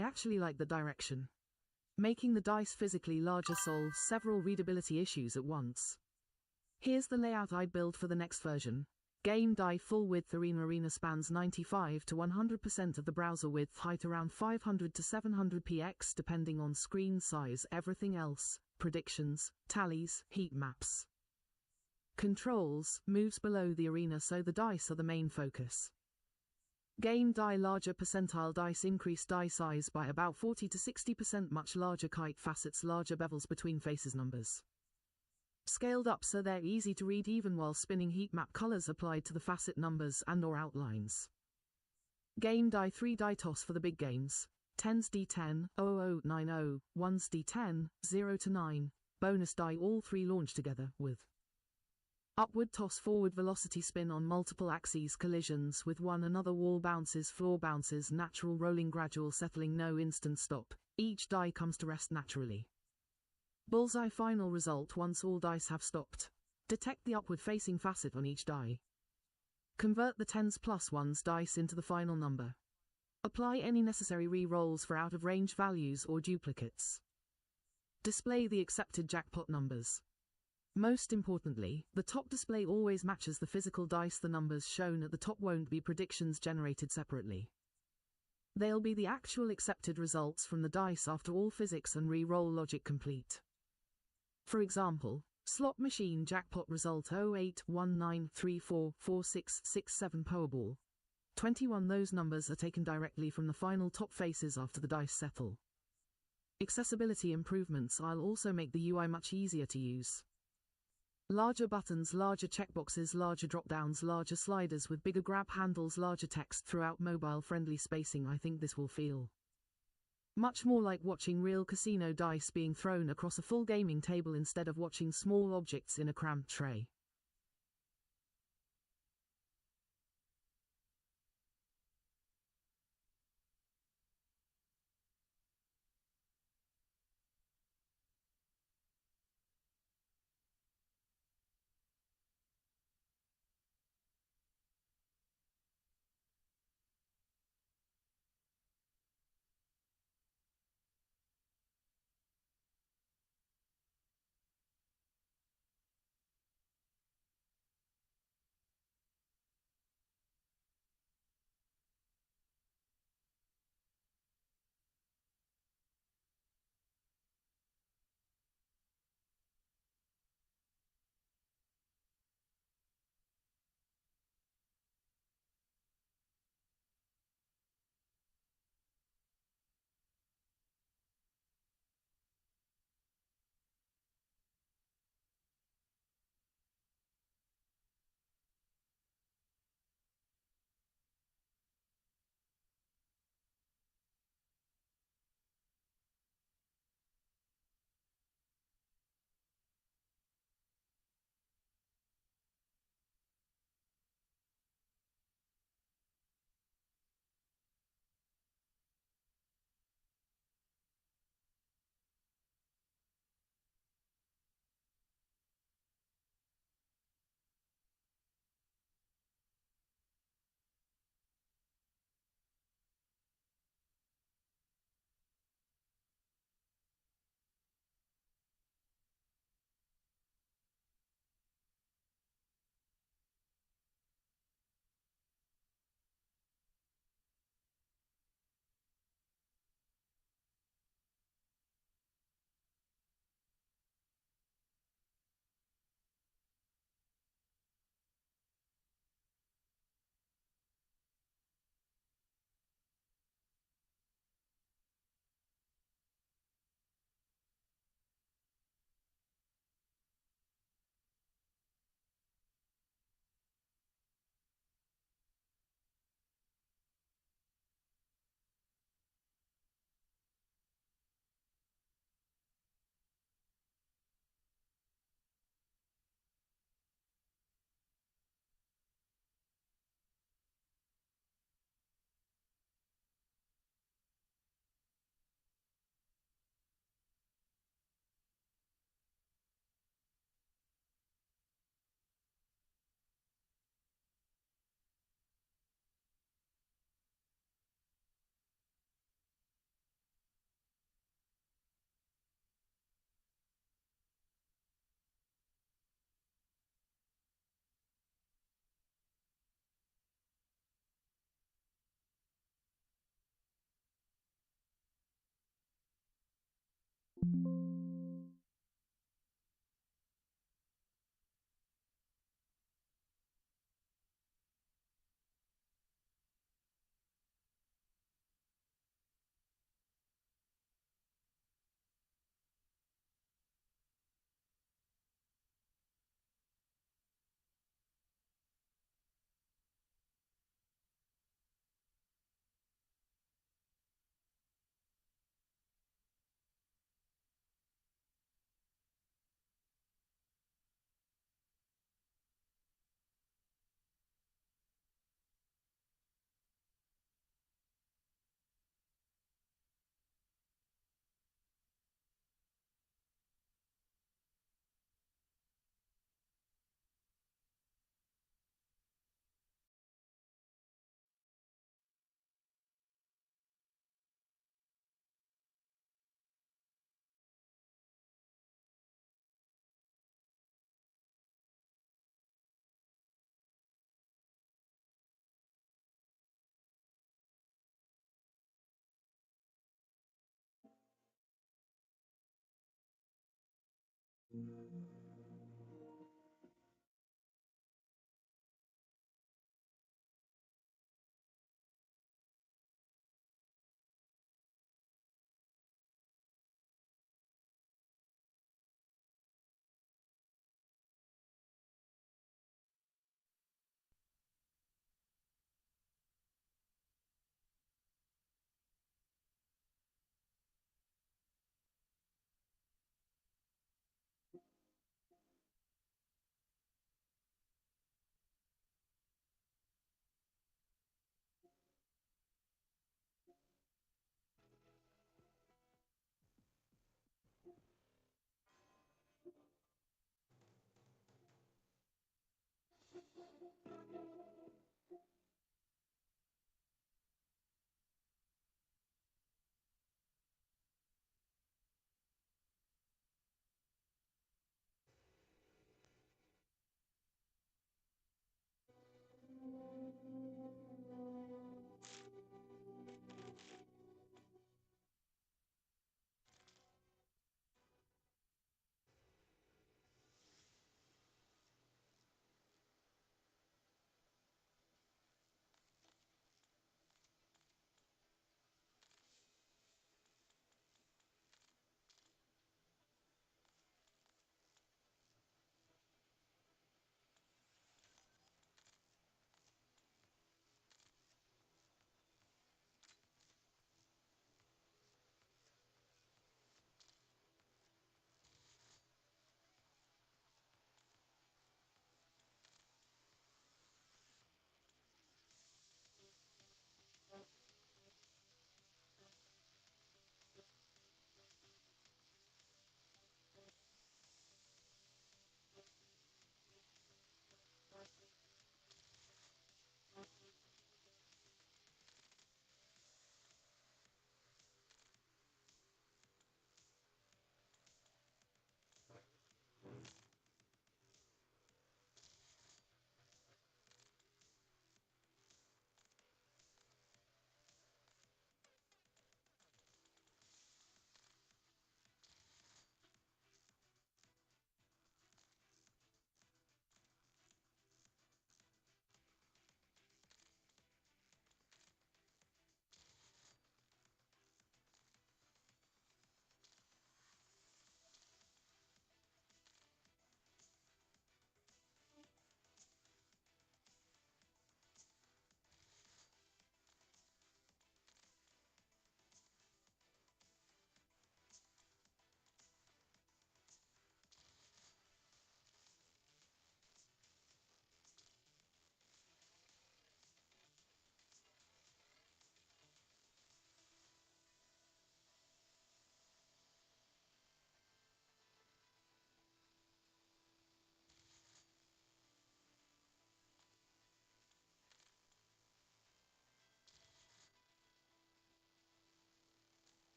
I actually like the direction. Making the dice physically larger solves several readability issues at once. Here's the layout I'd build for the next version. Game die full width arena spans 95 to 100% of the browser width, height around 500 to 700 px depending on screen size. Everything else, predictions, tallies, heat maps. Controls, moves below the arena so the dice are the main focus. Game die larger percentile dice increase die size by about 40 to 60%, much larger kite facets, larger bevels between faces, numbers. Scaled up so they're easy to read even while spinning, heat map colors applied to the facet numbers and or outlines. Game die 3 die toss for the big games. 10s D10, 0090, 1s D10, 0 to 9. Bonus die all 3 launch together with upward toss, forward velocity, spin on multiple axes, collisions with one another, wall bounces, floor bounces, natural rolling, gradual settling, no instant stop. Each die comes to rest naturally. Bullseye, final result once all dice have stopped. Detect the upward facing facet on each die. Convert the 10s plus 1s dice into the final number. Apply any necessary re-rolls for out of range values or duplicates. Display the accepted jackpot numbers. Most importantly, the top display always matches the physical dice. The numbers shown at the top won't be predictions generated separately. They'll be the actual accepted results from the dice after all physics and re-roll logic complete. For example, slot machine jackpot result 0819344667 Powerball 21. Those numbers are taken directly from the final top faces after the dice settle. Accessibility improvements. I'll also make the UI much easier to use. Larger buttons, larger checkboxes, larger drop-downs, larger sliders with bigger grab handles, larger text throughout, mobile-friendly spacing. I think this will feel much more like watching real casino dice being thrown across a full gaming table instead of watching small objects in a cramped tray.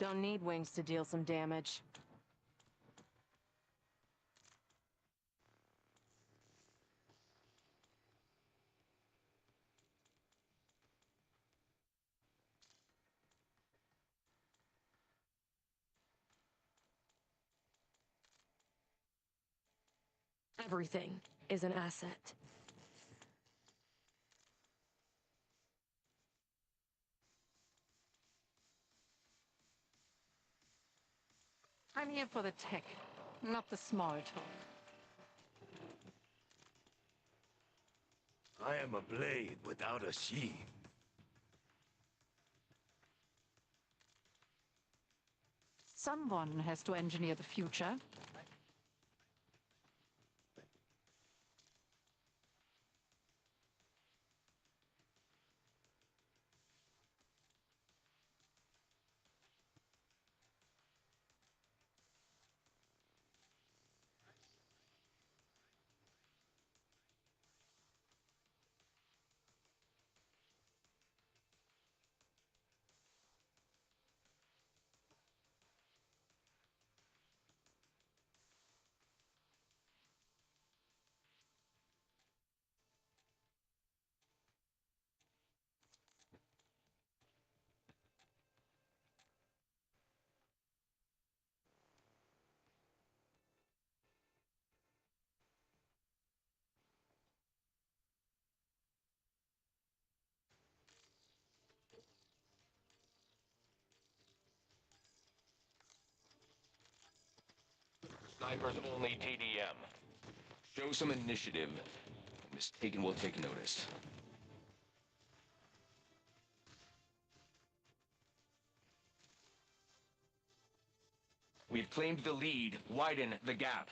Don't need wings to deal some damage. Everything is an asset. I'm here for the tech, not the small talk. I am a blade without a sheath. Someone has to engineer the future. Snipers only TDM. Show some initiative. Mistaken will take notice. We've claimed the lead. Widen the gap.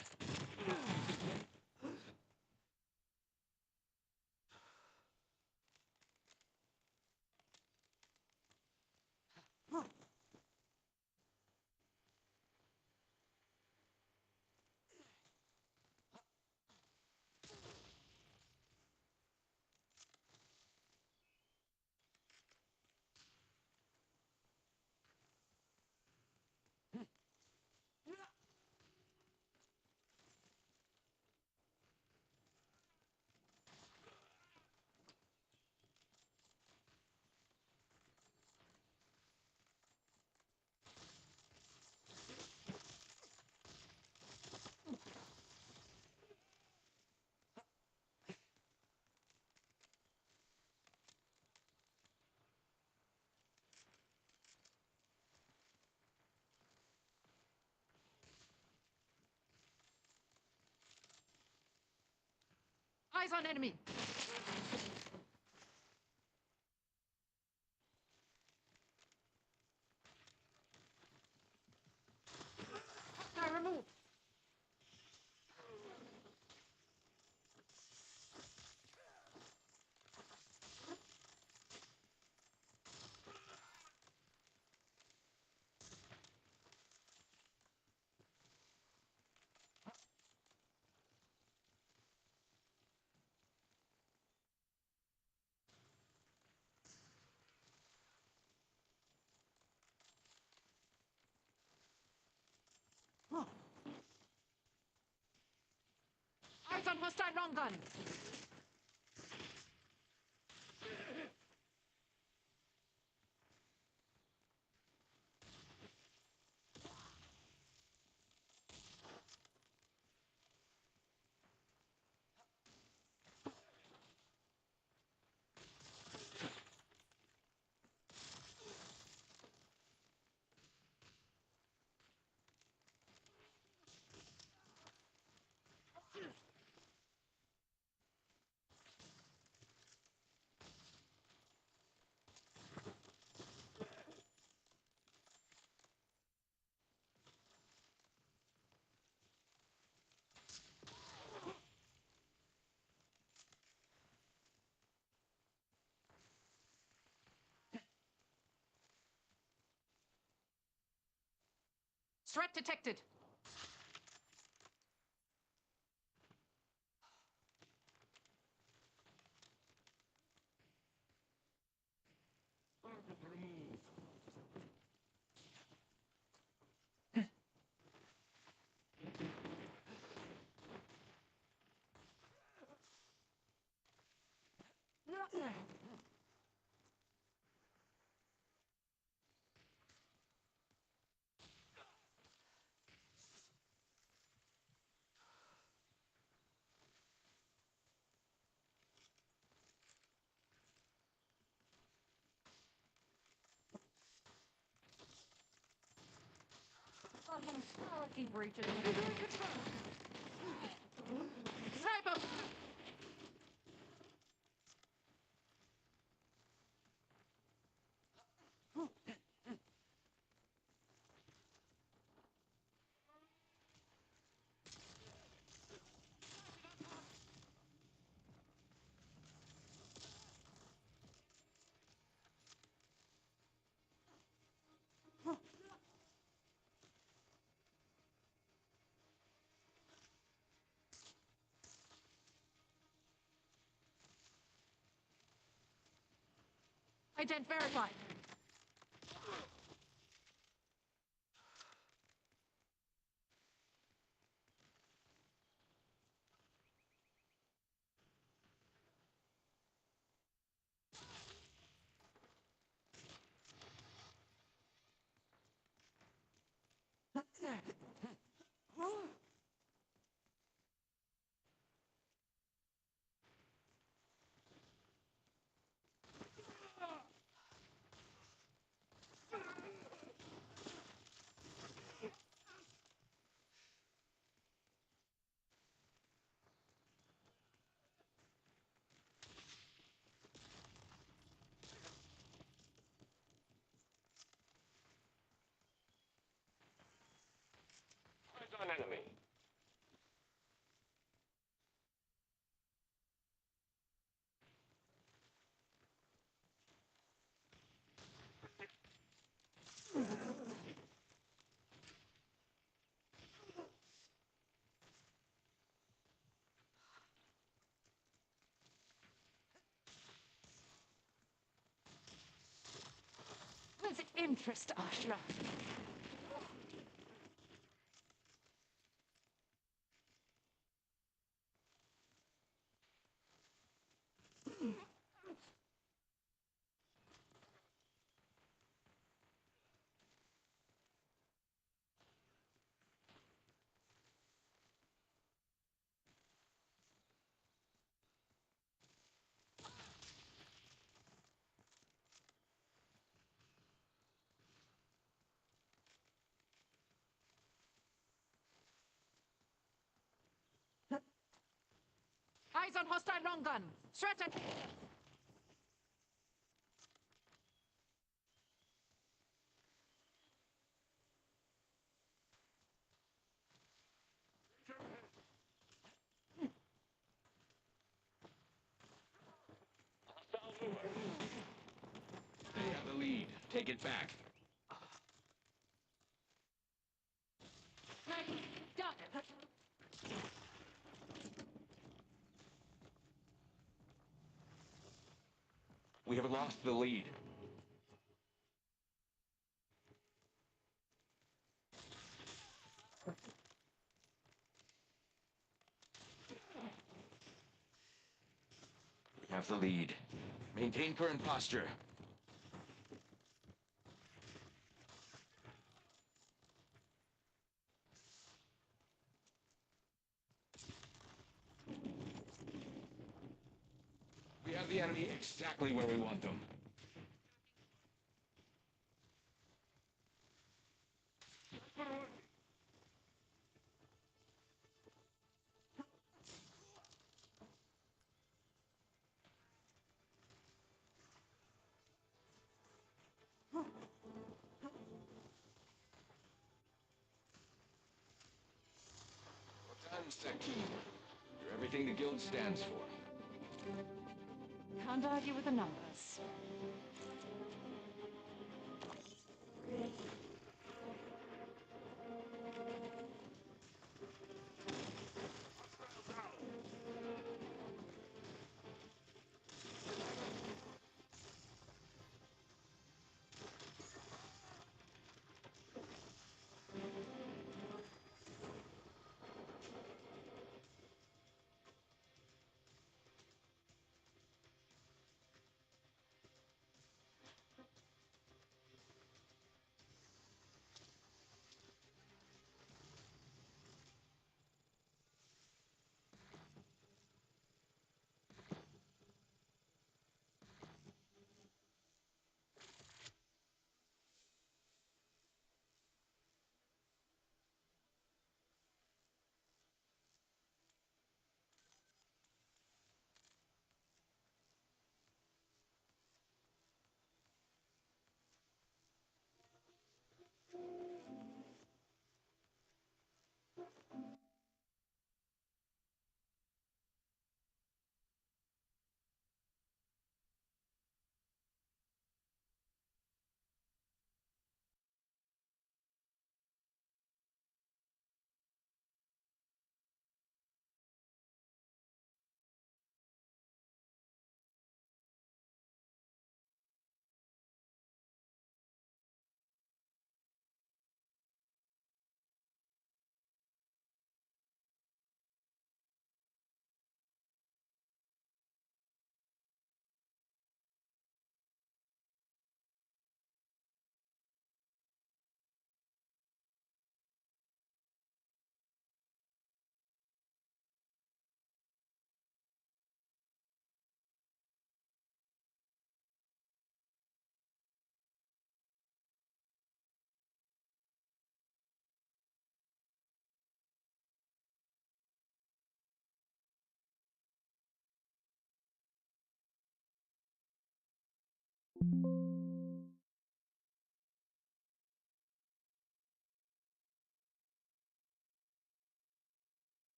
Eyes on enemy! Now remove! Eyes on hostile long gun! Threat detected! I'll keep reaching. Sniper! Ident verified. Eyes on enemy. With interest, Ashra. Eyes on hostile long gun. Stratton. They have the lead. Take it back. Got it. We have lost the lead. We have the lead. Maintain current posture. We have the enemy exactly where we want them. Done, Sakim. You're everything the guild stands for. Can't argue with the numbers.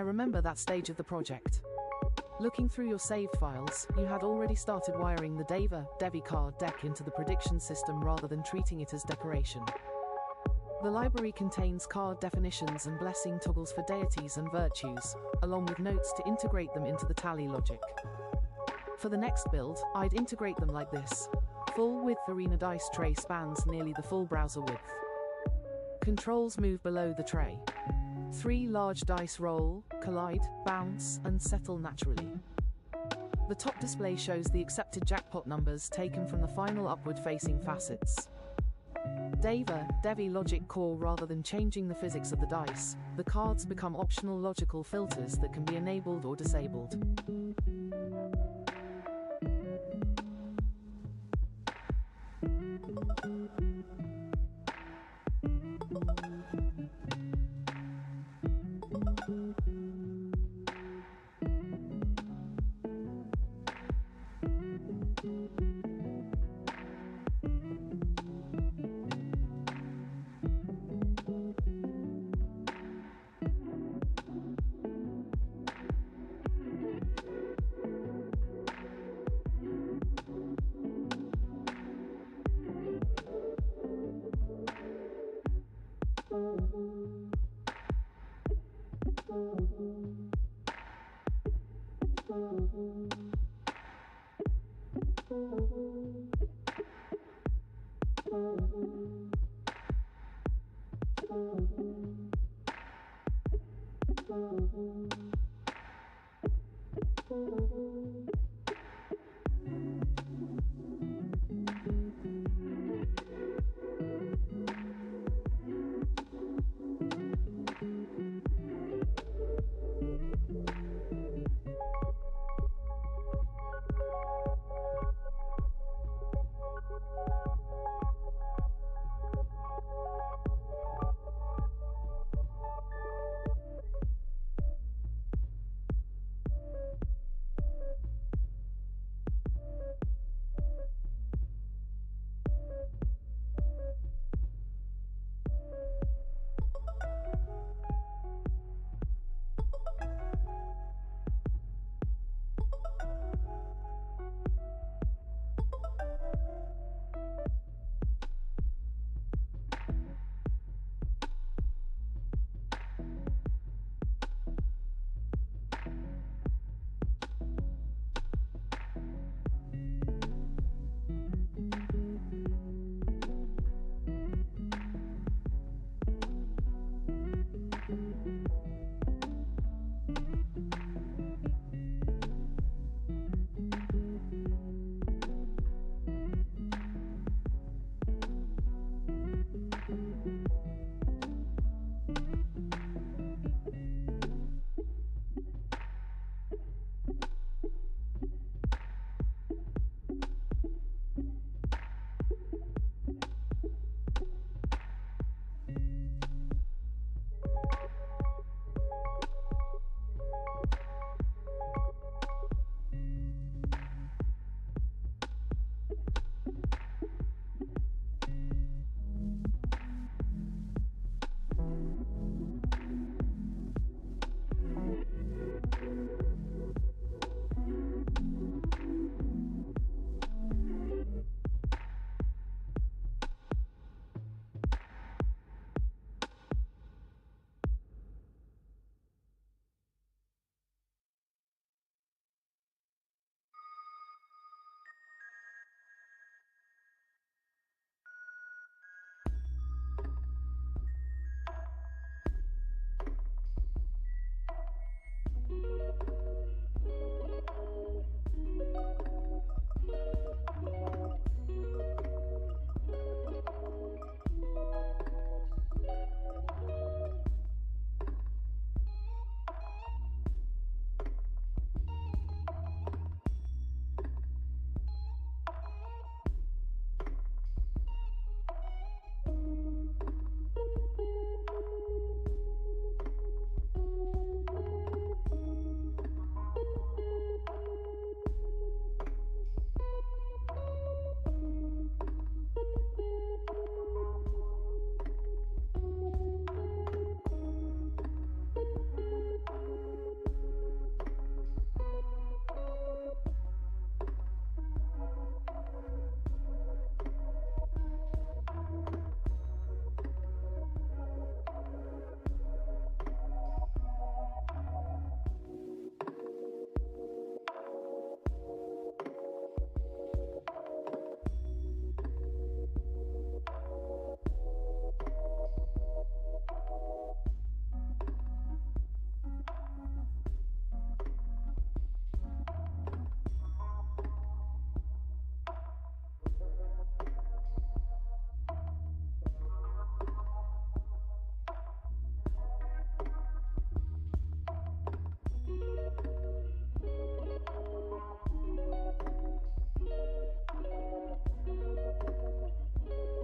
I remember that stage of the project. Looking through your saved files, you had already started wiring the Dah-Daah-Daaah card deck into the prediction system rather than treating it as decoration. The library contains card definitions and blessing toggles for deities and virtues, along with notes to integrate them into the tally logic. For the next build, I'd integrate them like this. Full width arena dice tray spans nearly the full browser width. Controls move below the tray. 3 large dice roll, collide, bounce, and settle naturally. The top display shows the accepted jackpot numbers taken from the final upward-facing facets. Dah-Daah-Daaah logic core. Rather than changing the physics of the dice, the cards become optional logical filters that can be enabled or disabled.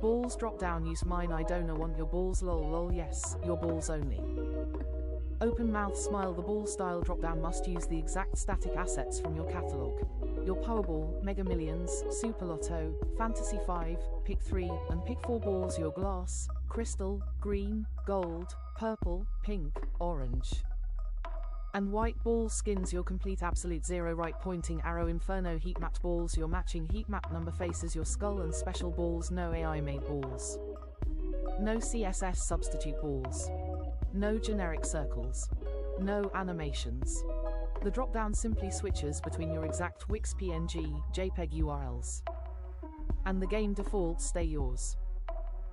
Balls drop down, use mine, I don't know, want your balls, lol lol, yes, your balls only. Open mouth smile, the ball style drop down must use the exact static assets from your catalogue. Your Powerball, Mega Millions, Super Lotto, Fantasy 5, pick 3, and pick 4 balls, your glass, crystal, green, gold, purple, pink, orange, and white ball skins, your complete absolute zero right pointing arrow inferno heat mapped balls, your matching heat map number faces, your skull and special balls, no AI made balls, no CSS substitute balls, no generic circles, no animations. The drop-down simply switches between your exact Wix PNG, JPEG URLs. and the game defaults stay yours.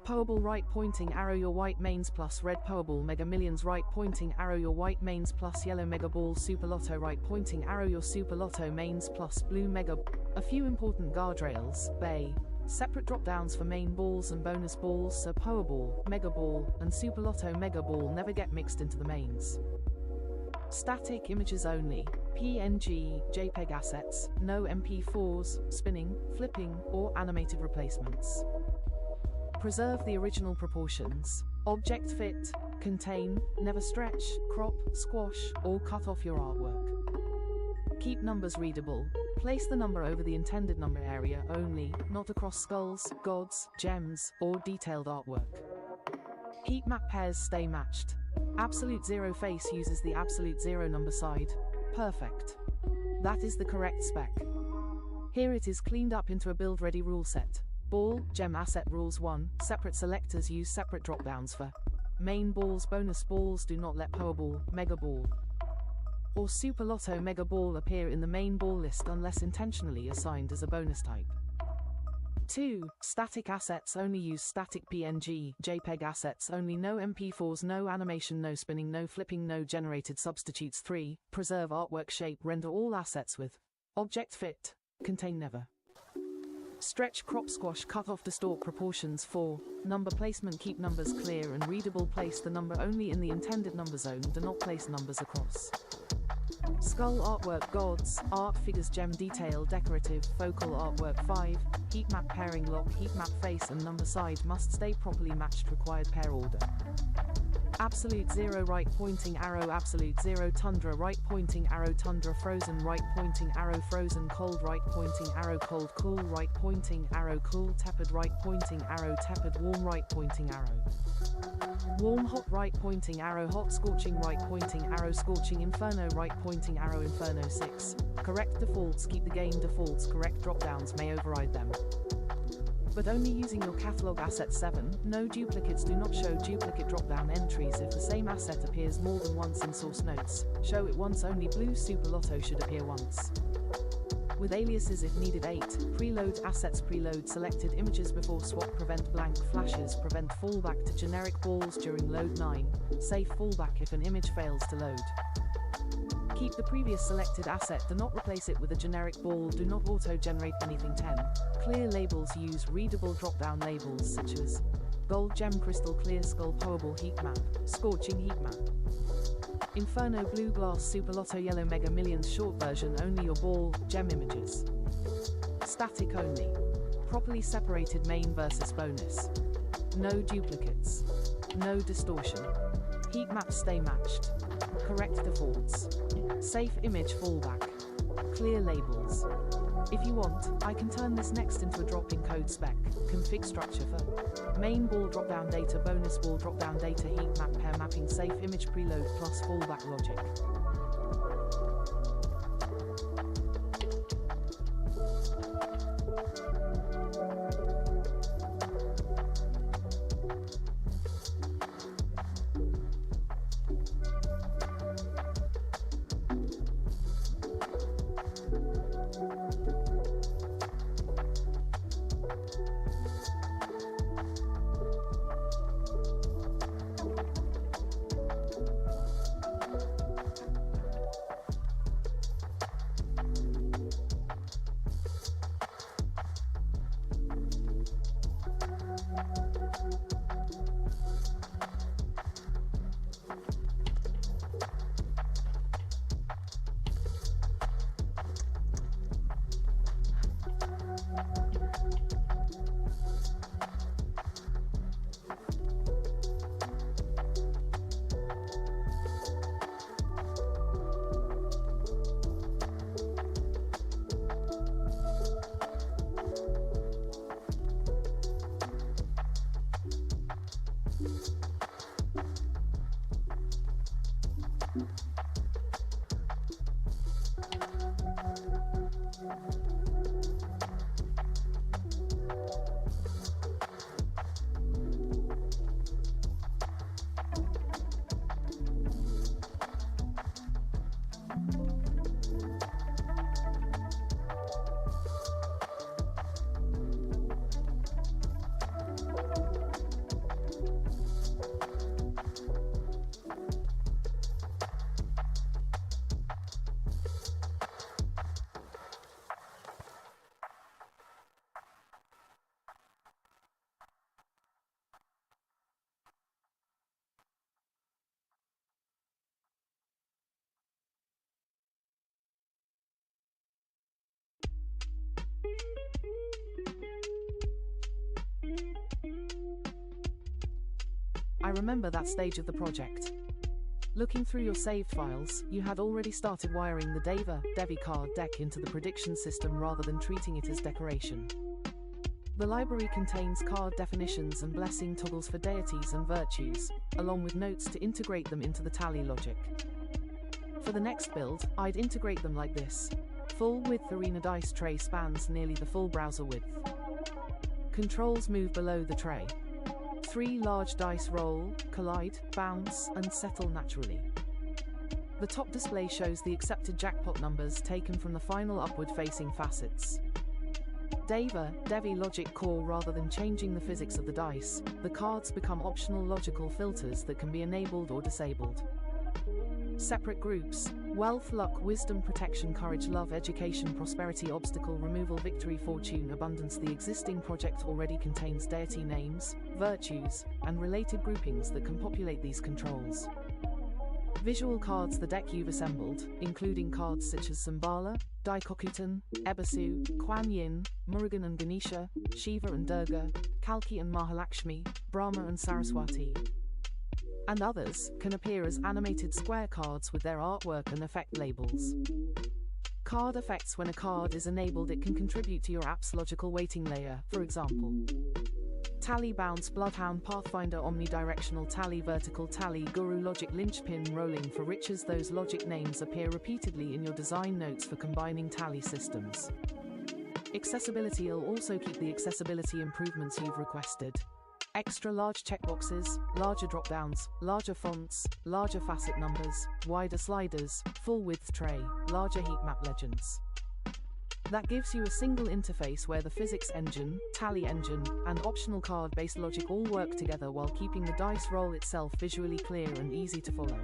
Powerball right pointing arrow your white mains plus red Powerball Mega Millions right pointing arrow your white mains plus yellow Mega Ball Super Lotto right pointing arrow your Super Lotto mains plus blue Mega. A few important guardrails, bay. Separate drop-downs for main balls and bonus balls, so Powerball, Mega Ball, and Super Lotto Mega Ball never get mixed into the mains. Static images only, PNG, JPEG assets, no MP4s, spinning, flipping, or animated replacements. Preserve the original proportions. Object fit, contain, never stretch, crop, squash, or cut off your artwork. Keep numbers readable. Place the number over the intended number area only, not across skulls, gods, gems, or detailed artwork. Heat map pairs stay matched. Absolute zero face uses the absolute zero number side. Perfect. That is the correct spec. Here it is cleaned up into a build-ready rule set. Ball, gem asset rules 1, separate selectors use separate drop-downs for main balls, bonus balls do not let Powerball, Mega Ball, or Super Lotto Mega Ball appear in the main ball list unless intentionally assigned as a bonus type. 2. Static assets only use static PNG, JPEG assets only, no MP4s, no animation, no spinning, no flipping, no generated substitutes. 3. Preserve artwork shape, render all assets with object fit, contain never stretch, crop, squash, cut off, distort proportions. 4. Number placement, keep numbers clear and readable, place the number only in the intended number zone, do not place numbers across. Skull artwork, gods, art figures, gem detail, decorative, focal artwork. 5. Heat map pairing lock, heat map face and number side must stay properly matched, required pair order. Absolute zero right pointing arrow, absolute zero tundra right pointing arrow, tundra frozen right pointing arrow, frozen cold right pointing arrow, cold cool right pointing arrow, cool tepid right pointing arrow, tepid warm right pointing arrow, warm hot right pointing arrow, hot scorching right pointing arrow, scorching inferno right pointing arrow, inferno. 6. Correct defaults, keep the game defaults, correct drop-downs may override them, but only using your catalog asset. 7. No duplicates, do not show duplicate drop-down entries if the same asset appears more than once in source notes. Show it once only, blue Super Lotto should appear once, with aliases if needed. 8. Preload assets, preload selected images before swap, prevent blank flashes, prevent fallback to generic balls during load. 9. Safe fallback if an image fails to load. Keep the previous selected asset, do not replace it with a generic ball, do not auto-generate anything. 10. Clear labels, use readable drop-down labels such as gold, gem, crystal, clear, skull, Powerball, heat map, scorching, heat map, inferno, blue glass, Super Lotto, yellow, Mega Millions. Short version, only your ball, gem images. Static only. Properly separated main versus bonus. No duplicates. No distortion. Heat maps stay matched. Correct defaults. Safe image fallback. Clear labels. If you want, I can turn this next into a drop-in code spec. Config structure for main ball drop-down data, bonus ball drop-down data, heat map pair mapping, safe image preload plus fallback logic. I remember that stage of the project. Looking through your saved files, you had already started wiring the Dah-Daah-Daaah card deck into the prediction system rather than treating it as decoration. The library contains card definitions and blessing toggles for deities and virtues, along with notes to integrate them into the tally logic. For the next build, I'd integrate them like this. Full-width arena dice tray spans nearly the full browser width. Controls move below the tray. 3 large dice roll, collide, bounce, and settle naturally. The top display shows the accepted jackpot numbers taken from the final upward-facing facets. Dah-Daah-Daaah logic core. Rather than changing the physics of the dice, the cards become optional logical filters that can be enabled or disabled. Separate groups: wealth, luck, wisdom, protection, courage, love, education, prosperity, obstacle, removal, victory, fortune, abundance. The existing project already contains deity names, virtues, and related groupings that can populate these controls. Visual cards: the deck you've assembled, including cards such as Sambala, Daikokutan, Ebisu, Kuan Yin, Murugan and Ganesha, Shiva and Durga, Kalki and Mahalakshmi, Brahma and Saraswati, and others, can appear as animated square cards with their artwork and effect labels. Card effects: when a card is enabled, it can contribute to your app's logical weighting layer, for example. Tally, bounce, bloodhound, pathfinder, omnidirectional tally, vertical tally, guru, logic, linchpin, rolling for riches. Those logic names appear repeatedly in your design notes for combining tally systems. Accessibility: will also keep the accessibility improvements you've requested. Extra large checkboxes, larger drop-downs, larger fonts, larger facet numbers, wider sliders, full-width tray, larger heat map legends. That gives you a single interface where the physics engine, tally engine, and optional card-based logic all work together while keeping the dice roll itself visually clear and easy to follow.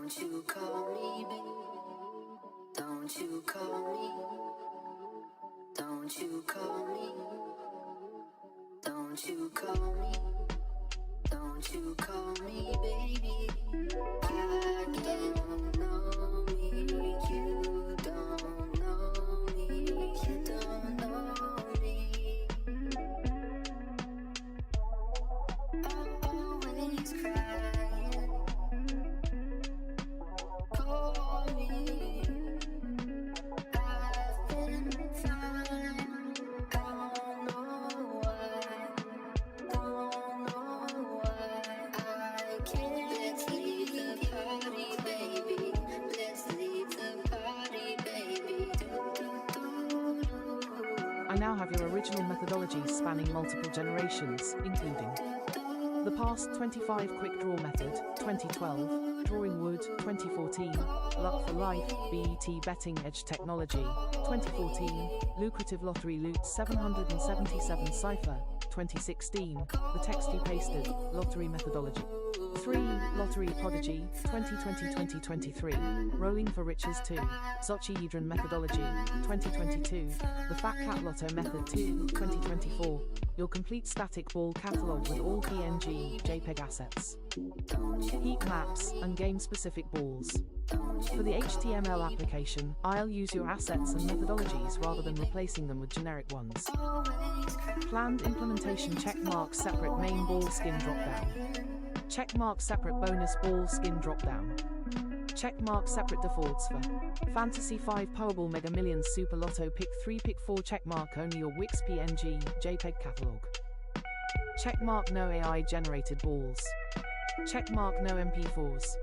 Don't you call me, baby. Don't you call me. Don't you call me. Don't you call me. Don't you call me, baby. I don't know me. You don't know me. You don't know me. Always crying. Call me. I've been fine. Don't know why. Don't know why. I can't leave the party, baby. Let's leave the party, baby. I now have your original methodologies spanning multiple generations, including the past 25 quick draw method, 2012, drawing wood, 2014, luck for life, BET betting edge technology, 2014, lucrative lottery loot 777 cipher, 2016, the text you pasted, lottery methodology. 3. Lottery Prodigy, 2020-2023, Rolling for Riches 2, Zocchi Methodology, 2022, The Fat Cat Lotto Method 2, 2024, your complete static ball catalog with all PNG, JPEG assets, heat maps, and game-specific balls. For the HTML application, I'll use your assets and methodologies rather than replacing them with generic ones. Planned implementation checkmark separate main ball skin dropdown. Checkmark separate bonus ball skin dropdown. Checkmark separate defaults for Fantasy 5 Powerball Mega Millions Super Lotto Pick 3 Pick 4 checkmark only your Wix PNG JPEG catalog. Checkmark no AI generated balls. Checkmark no MP4s.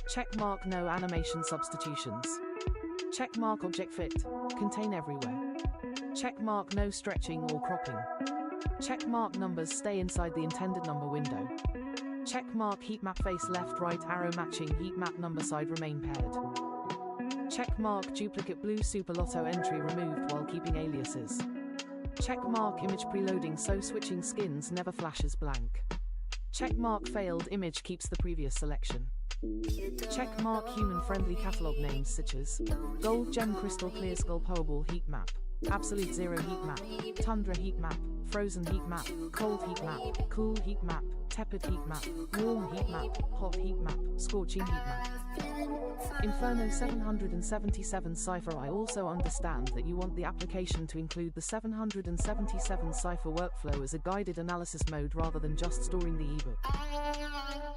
Checkmark no animation substitutions. Checkmark object fit, contain everywhere. Checkmark no stretching or cropping. Checkmark numbers stay inside the intended number window. Checkmark heat map face left right arrow matching heat map number side remain paired. Checkmark duplicate blue super lotto entry removed while keeping aliases. Checkmark image preloading so switching skins never flashes blank. Checkmark failed image keeps the previous selection. Checkmark human friendly catalog names such as Gold Gem Crystal Clear Skull Powerball heat map, Absolute Zero heat map, Tundra heat map, Frozen heat map, Cold heat map, Cool heat map, Tepid heat map, Warm heat map, Hot heat map, Scorching heat map. Inferno 777 cipher. I also understand that you want the application to include the 777 cipher workflow as a guided analysis mode rather than just storing the ebook.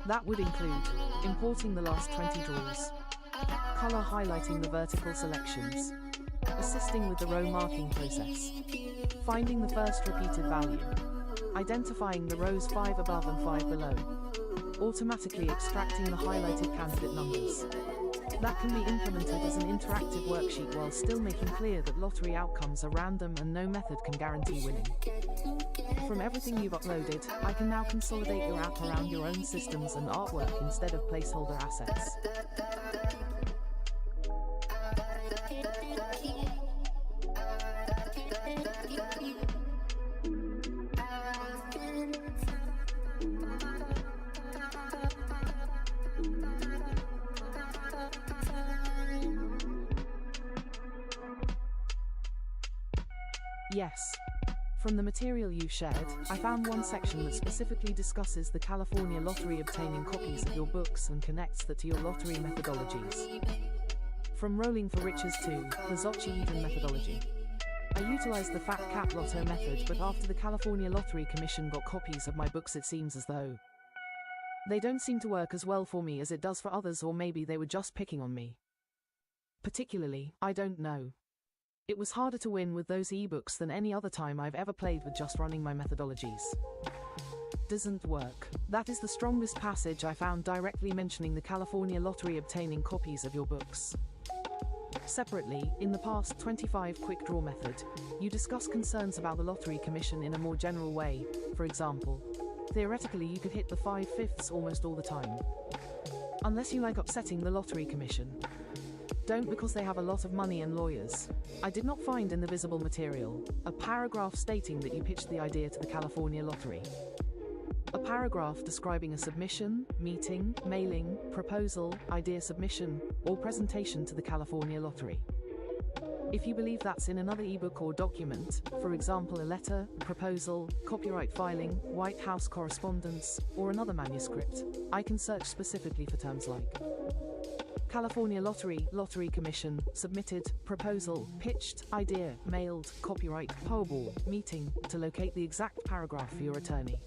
That would include importing the last 20 draws, color highlighting the vertical selections, assisting with the row marking process, finding the first repeated value, identifying the rows 5 above and 5 below, automatically extracting the highlighted candidate numbers. That can be implemented as an interactive worksheet while still making clear that lottery outcomes are random and no method can guarantee winning. From everything you've uploaded, I can now consolidate your app around your own systems and artwork instead of placeholder assets. Yes. From the material you shared, I found one section that specifically discusses the California lottery obtaining copies of your books and connects that to your lottery methodologies. From Rolling for Riches to the Zocchi methodology. I utilized the Fat Cat Lotto method, but after the California Lottery Commission got copies of my books, it seems as though they don't seem to work as well for me as it does for others, or maybe they were just picking on me. Particularly, I don't know. It was harder to win with those ebooks than any other time I've ever played with just running my methodologies. Doesn't work. That is the strongest passage I found directly mentioning the California lottery obtaining copies of your books. Separately, in the past 25 quick draw method, you discuss concerns about the Lottery Commission in a more general way. For example, theoretically you could hit the 5/5 almost all the time. Unless you like upsetting the Lottery Commission. Don't, because they have a lot of money and lawyers. I did not find in the visible material a paragraph stating that you pitched the idea to the California Lottery. A paragraph describing a submission, meeting, mailing, proposal, idea submission, or presentation to the California Lottery. If you believe that's in another ebook or document, for example a letter, proposal, copyright filing, White House correspondence, or another manuscript, I can search specifically for terms like California Lottery, Lottery Commission, submitted, proposal, pitched, idea, mailed, copyright, Powerball, meeting, to locate the exact paragraph for your attorney.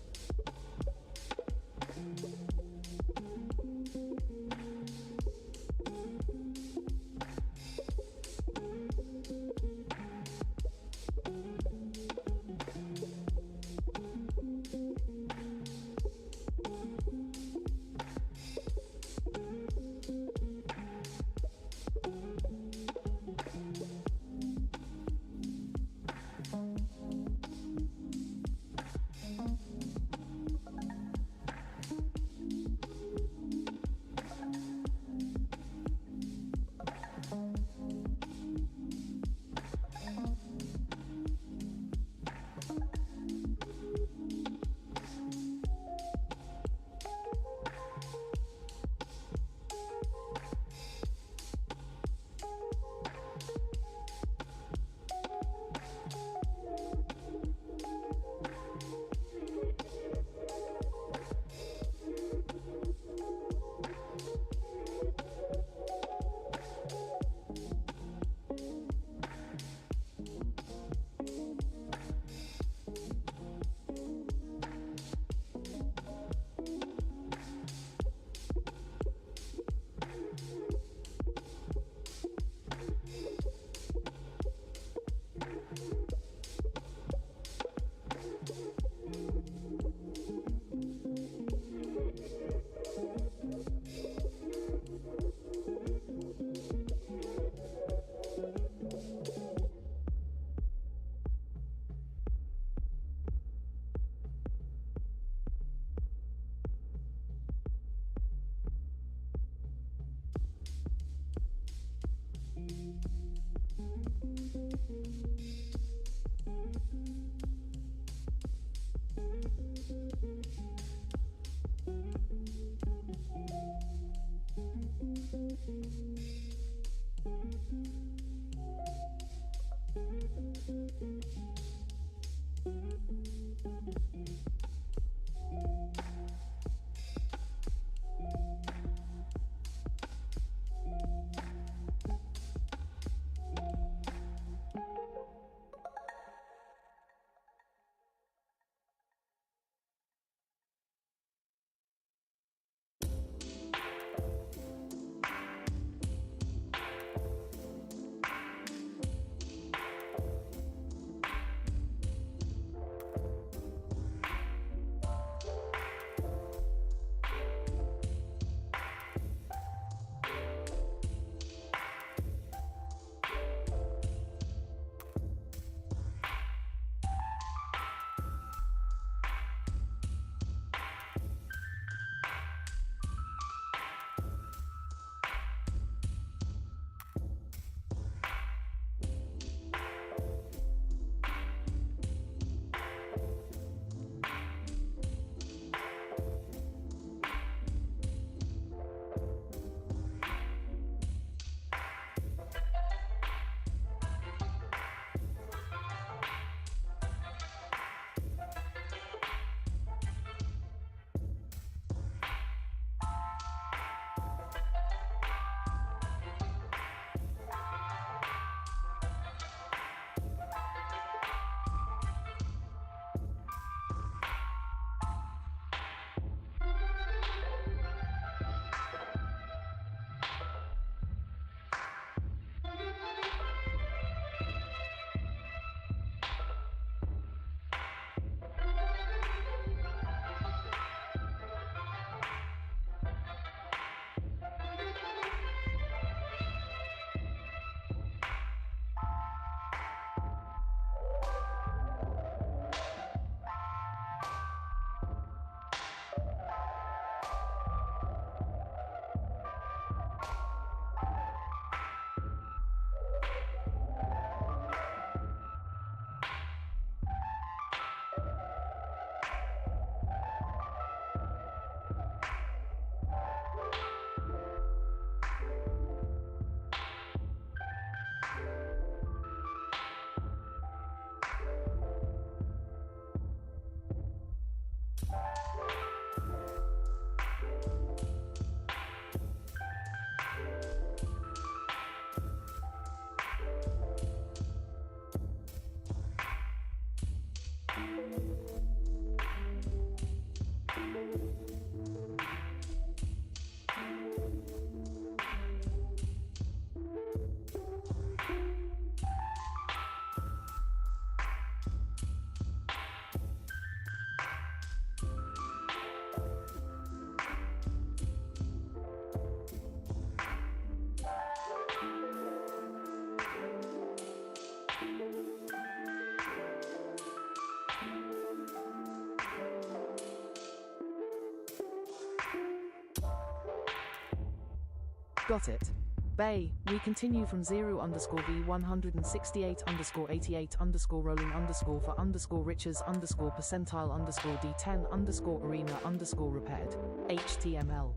got it. Bay, we continue from 0_V168_88_for_riches_percentile_D10_arena_repaired. HTML.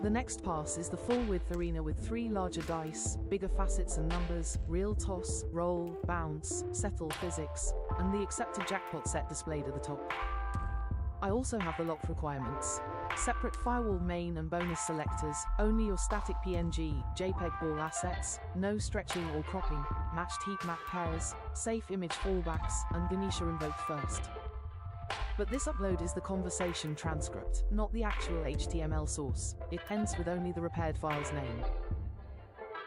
The next pass is the full-width arena with 3 larger dice, bigger facets and numbers, real toss, roll, bounce, settle physics, and the accepted jackpot set displayed at the top. I also have the locked requirements. Separate firewall main and bonus selectors, only your static PNG, JPEG ball assets, no stretching or cropping, matched heat map pairs, safe image fallbacks, and Ganesha invoked first. But this upload is the conversation transcript, not the actual HTML source. It ends with only the repaired file's name.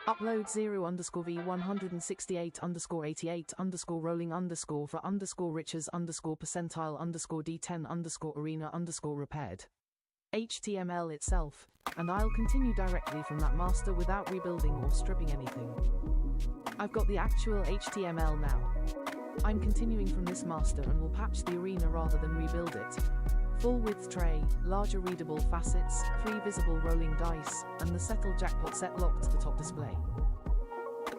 Upload 0_V168_88_for_riches_percentile_D10_arena_repaired. HTML itself, and I'll continue directly from that master without rebuilding or stripping anything. I've got the actual HTML now. I'm continuing from this master and will patch the arena rather than rebuild it. Full width tray, larger readable facets, 3 visible rolling dice, and the settled jackpot set locked to the top display.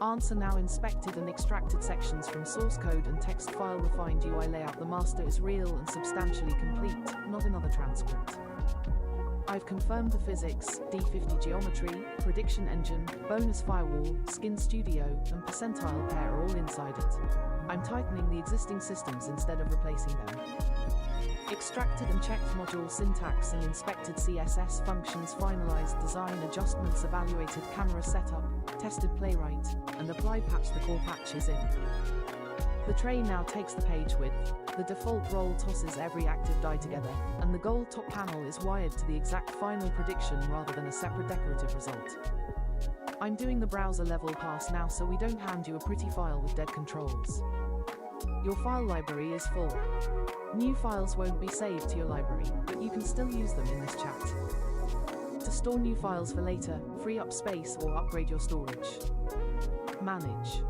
Answer now inspected and extracted sections from source code and text file refined UI layout. The master is real and substantially complete, not another transcript. I've confirmed the physics, D50 geometry, prediction engine, bonus firewall, skin studio, and percentile pair are all inside it. I'm tightening the existing systems instead of replacing them. Extracted and checked module syntax and inspected CSS functions, finalized design adjustments, evaluated camera setup, tested playwright, and applied patch. The core patch is in. The tray now takes the page width, the default roll tosses every active die together, and the gold top panel is wired to the exact final prediction rather than a separate decorative result. I'm doing the browser level pass now so we don't hand you a pretty file with dead controls. Your file library is full. New files won't be saved to your library, but you can still use them in this chat. To store new files for later, free up space or upgrade your storage. Manage.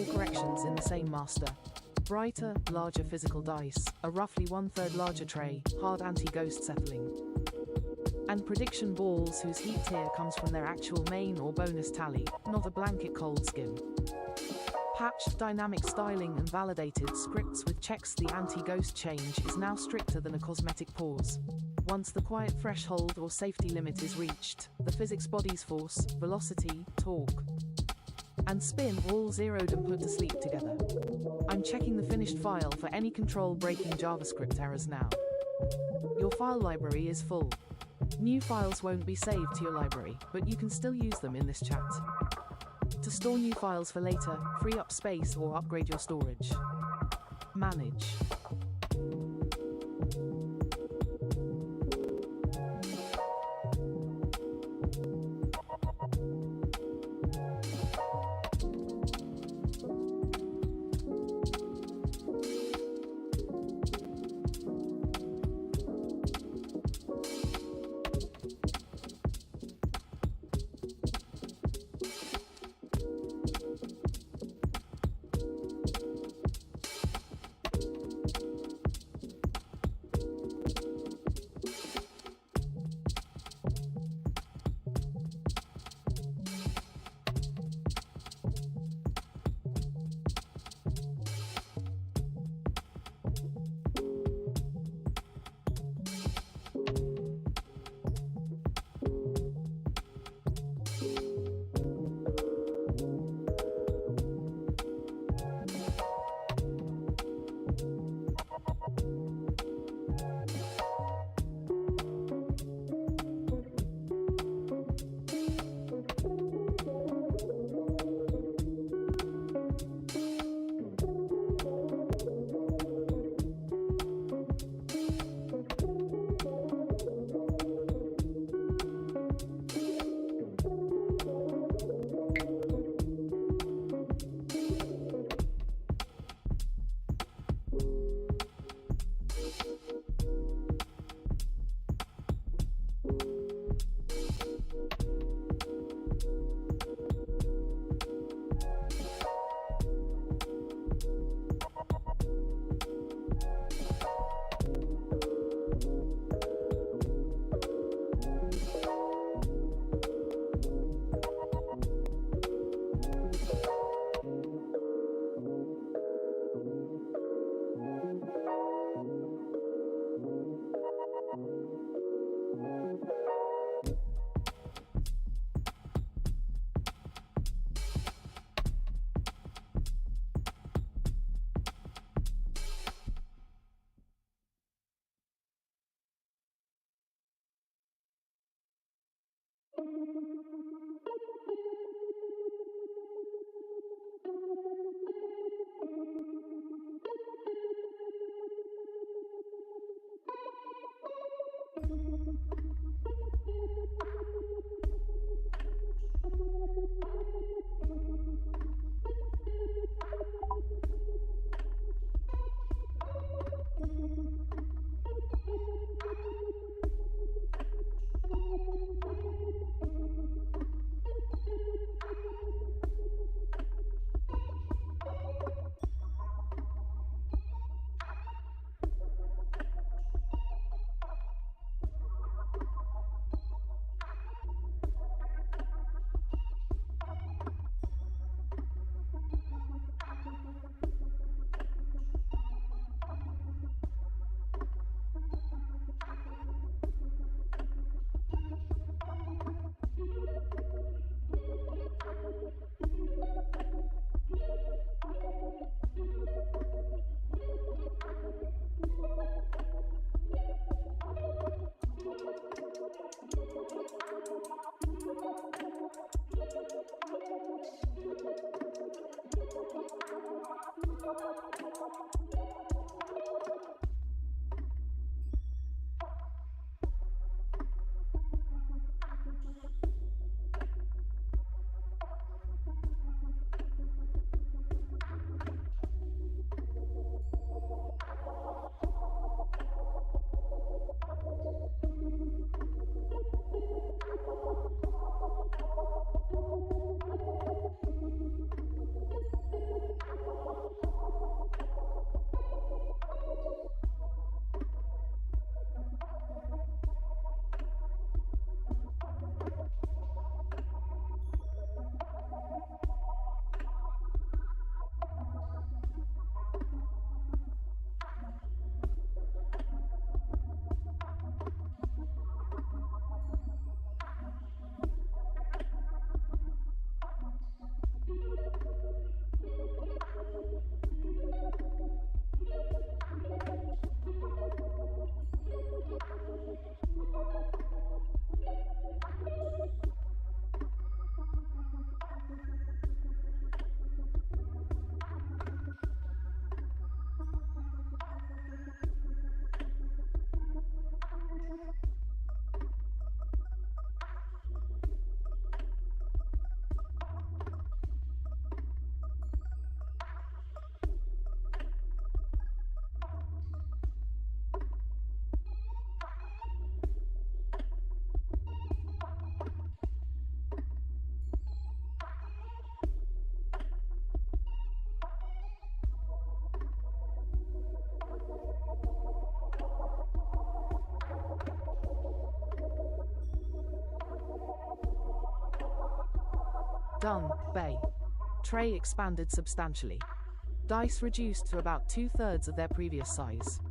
4 corrections in the same master. Brighter, larger physical dice, a roughly 1/3 larger tray, hard anti-ghost settling. And prediction balls whose heat tier comes from their actual main or bonus tally, not a blanket cold skim. Patched dynamic styling and validated scripts with checks. The anti-ghost change is now stricter than a cosmetic pause. Once the quiet threshold or safety limit is reached, the physics body's force, velocity, torque, and spin all zeroed and put to sleep together. I'm checking the finished file for any control-breaking JavaScript errors now. Your file library is full. New files won't be saved to your library, but you can still use them in this chat. To store new files for later, free up space or upgrade your storage. Manage. Gun, bay. Tray expanded substantially. Dice reduced to about 2/3 of their previous size.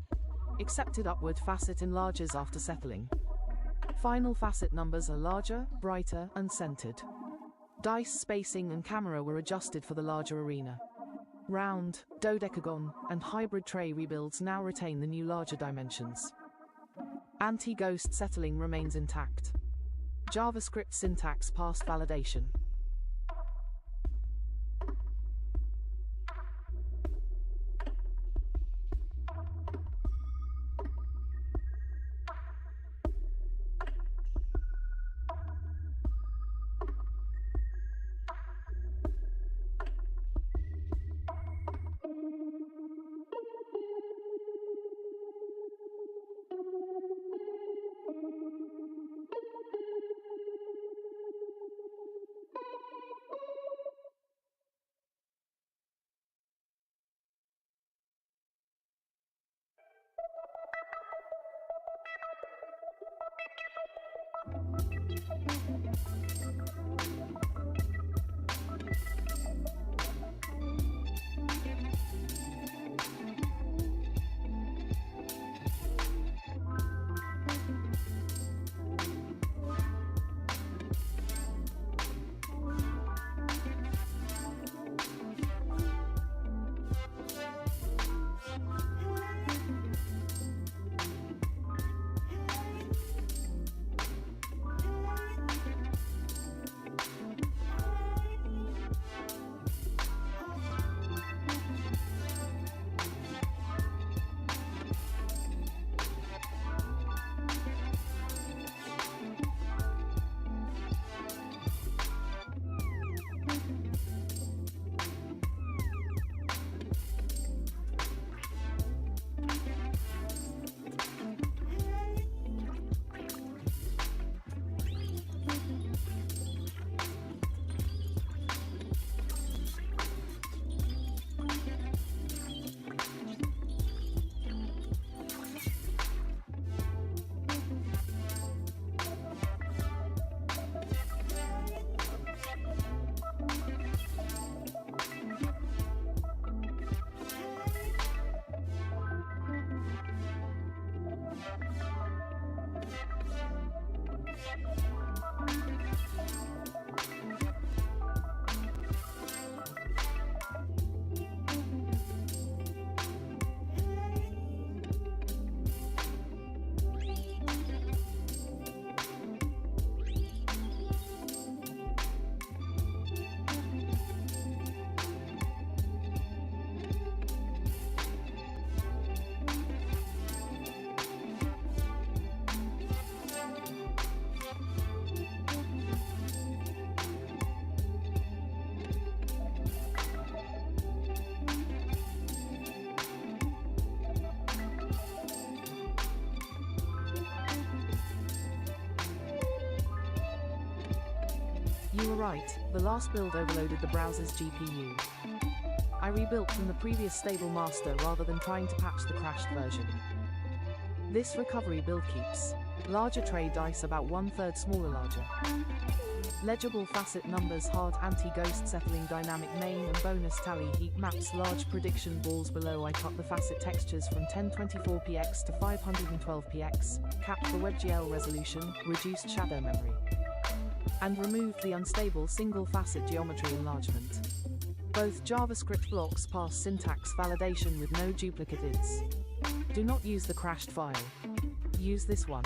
Accepted upward facet enlarges after settling. Final facet numbers are larger, brighter, and centered. Dice spacing and camera were adjusted for the larger arena. Round, dodecagon, and hybrid tray rebuilds now retain the new larger dimensions. Anti-ghost settling remains intact. JavaScript syntax passed validation. You were right, the last build overloaded the browser's GPU. I rebuilt from the previous stable master rather than trying to patch the crashed version. This recovery build keeps larger tray dice about 1/3 smaller larger. Legible facet numbers, hard anti-ghost settling, dynamic main and bonus tally heap maps, large prediction balls below. I cut the facet textures from 1024px to 512px, capped the WebGL resolution, reduced shadow memory, and removed the unstable single facet geometry enlargement. Both JavaScript blocks pass syntax validation with no duplicate ids. Do not use the crashed file. Use this one.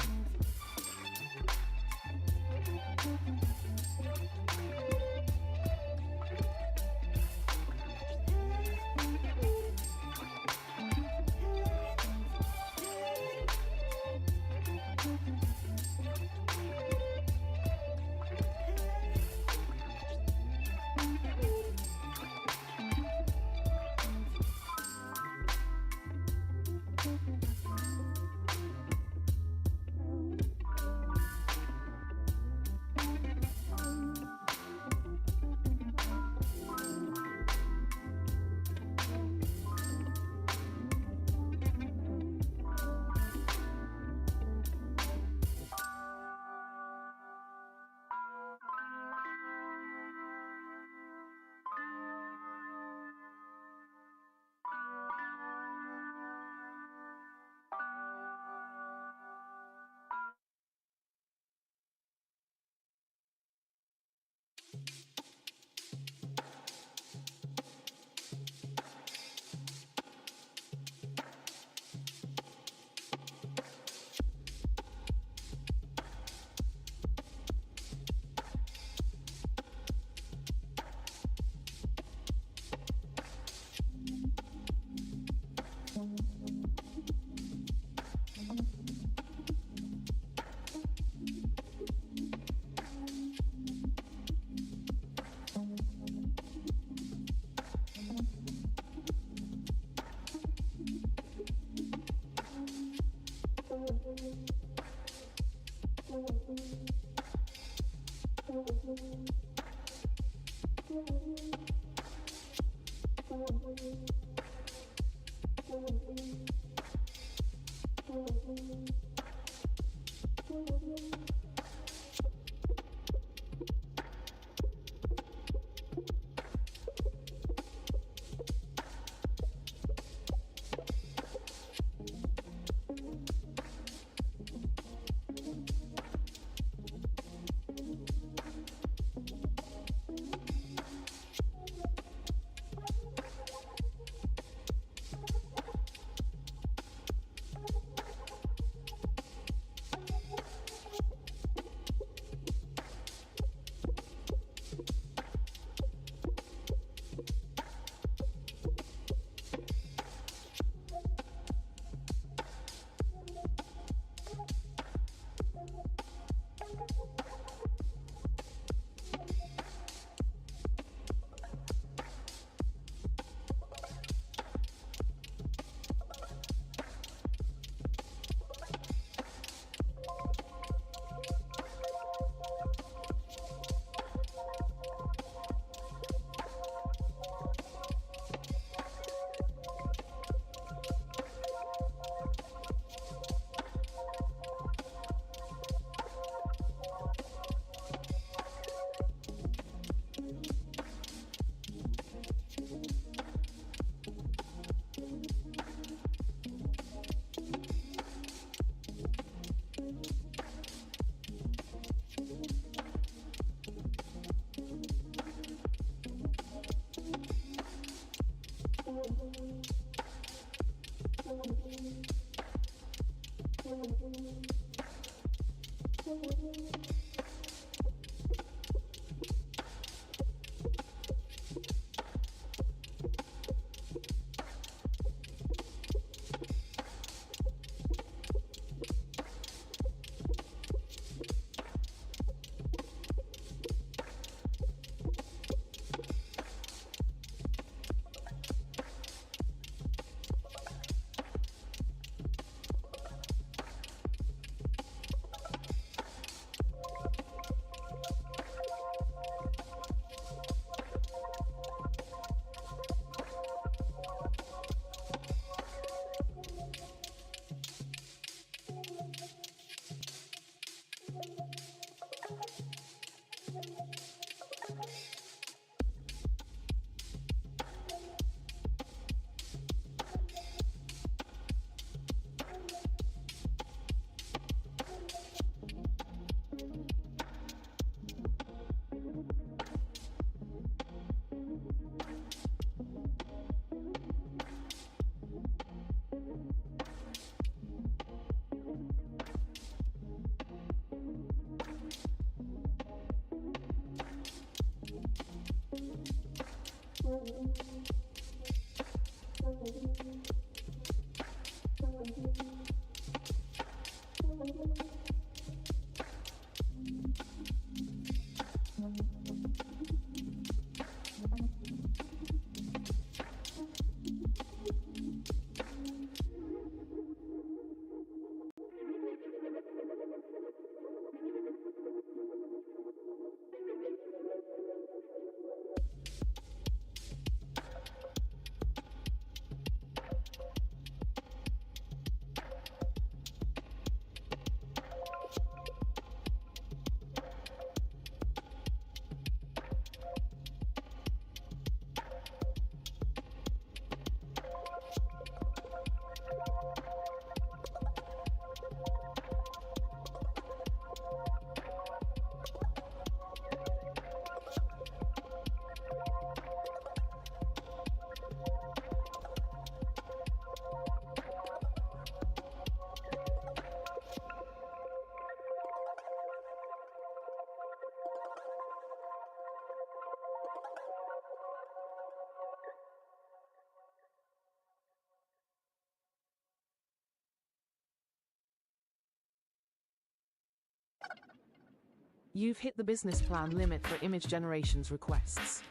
You've hit the business plan limit for image generations requests.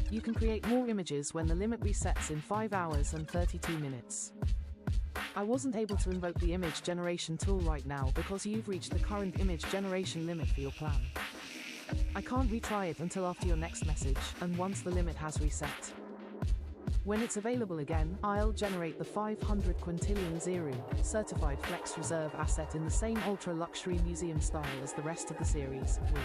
You can create more images when the limit resets in 5 hours and 32 minutes. I wasn't able to invoke the image generation tool right now because you've reached the current image generation limit for your plan. I can't retry it until after your next message, and once the limit has reset. When it's available again, I'll generate the 500 quintillion Zeru certified Flex Reserve asset in the same ultra-luxury museum style as the rest of the series, with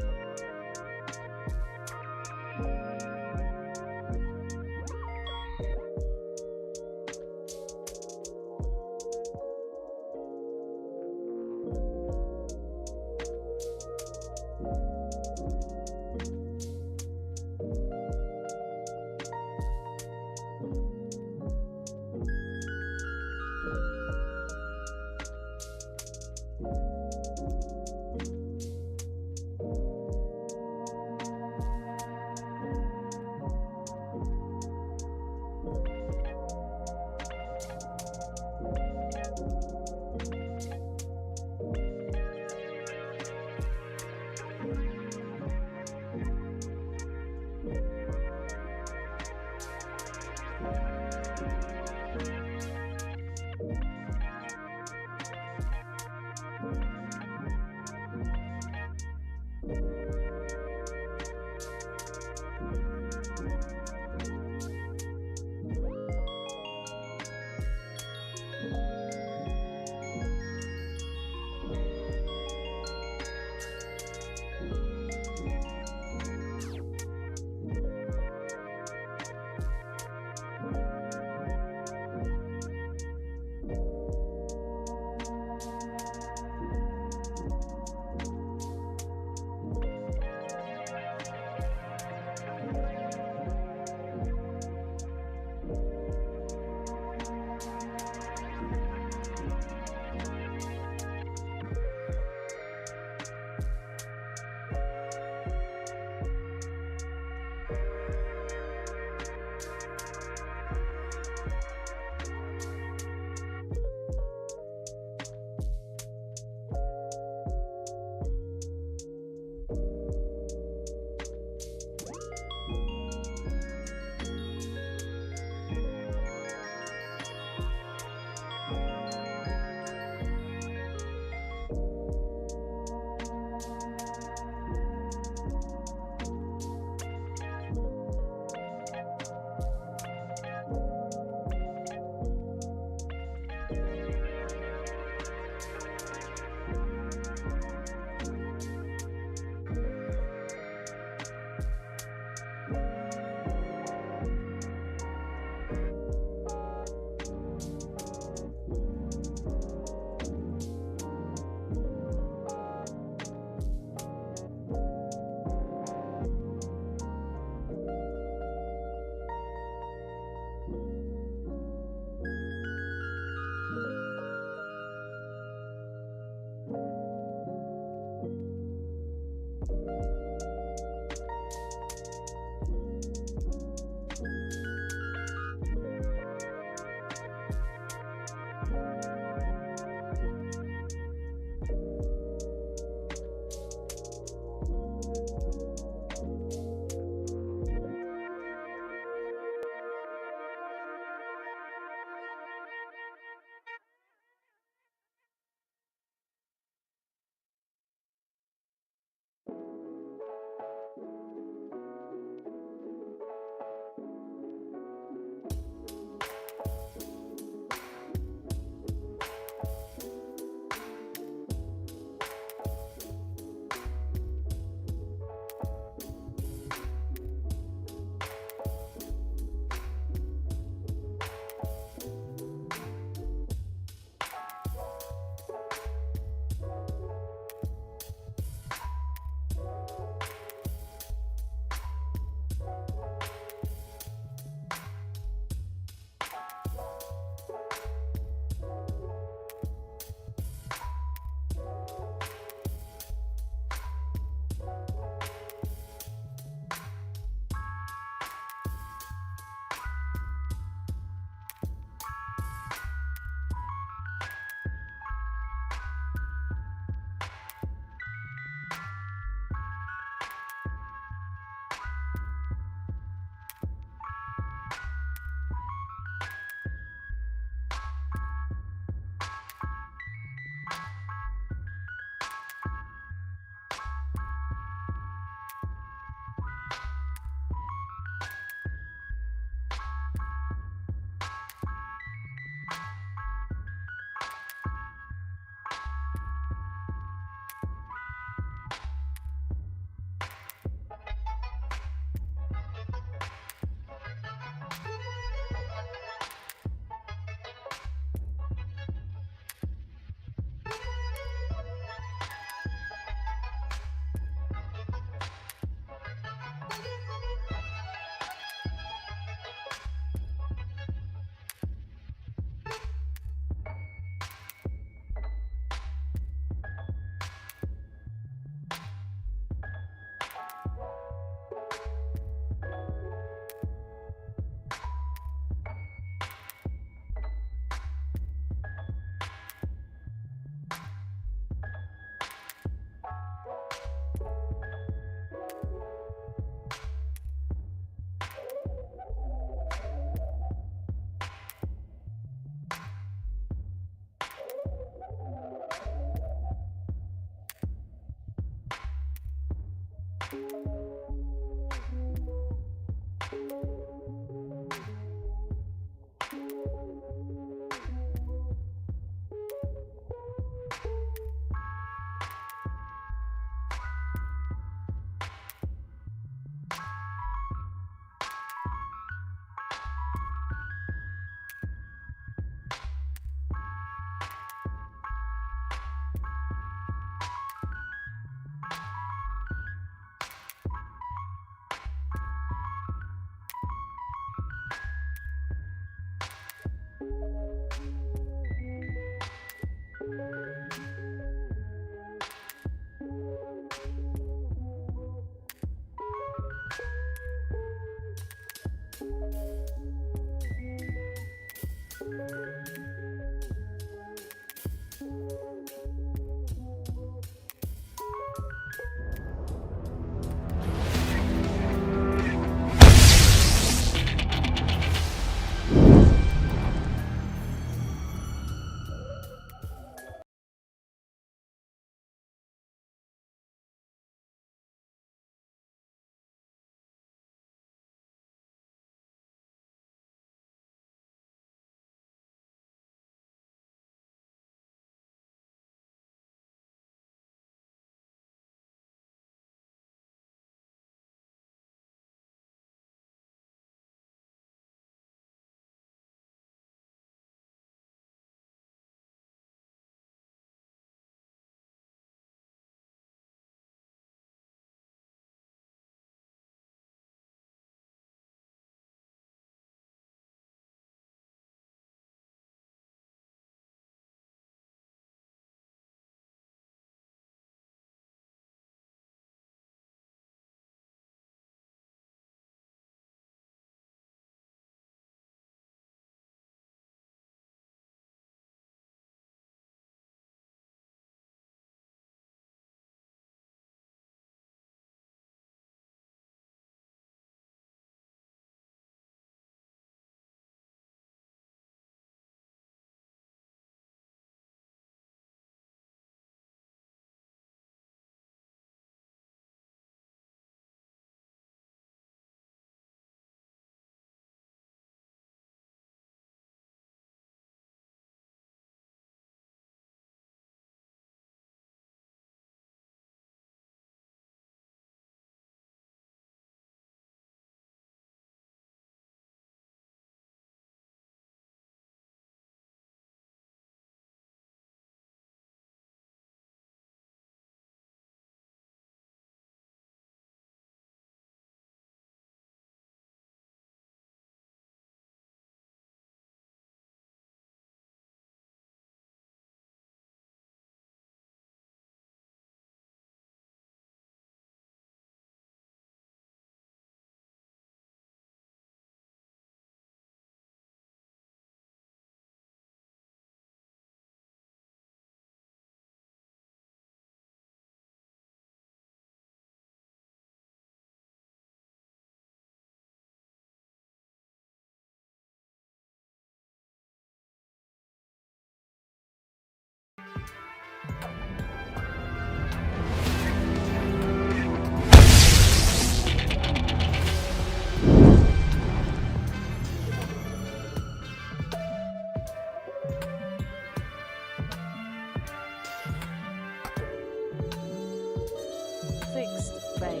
bay.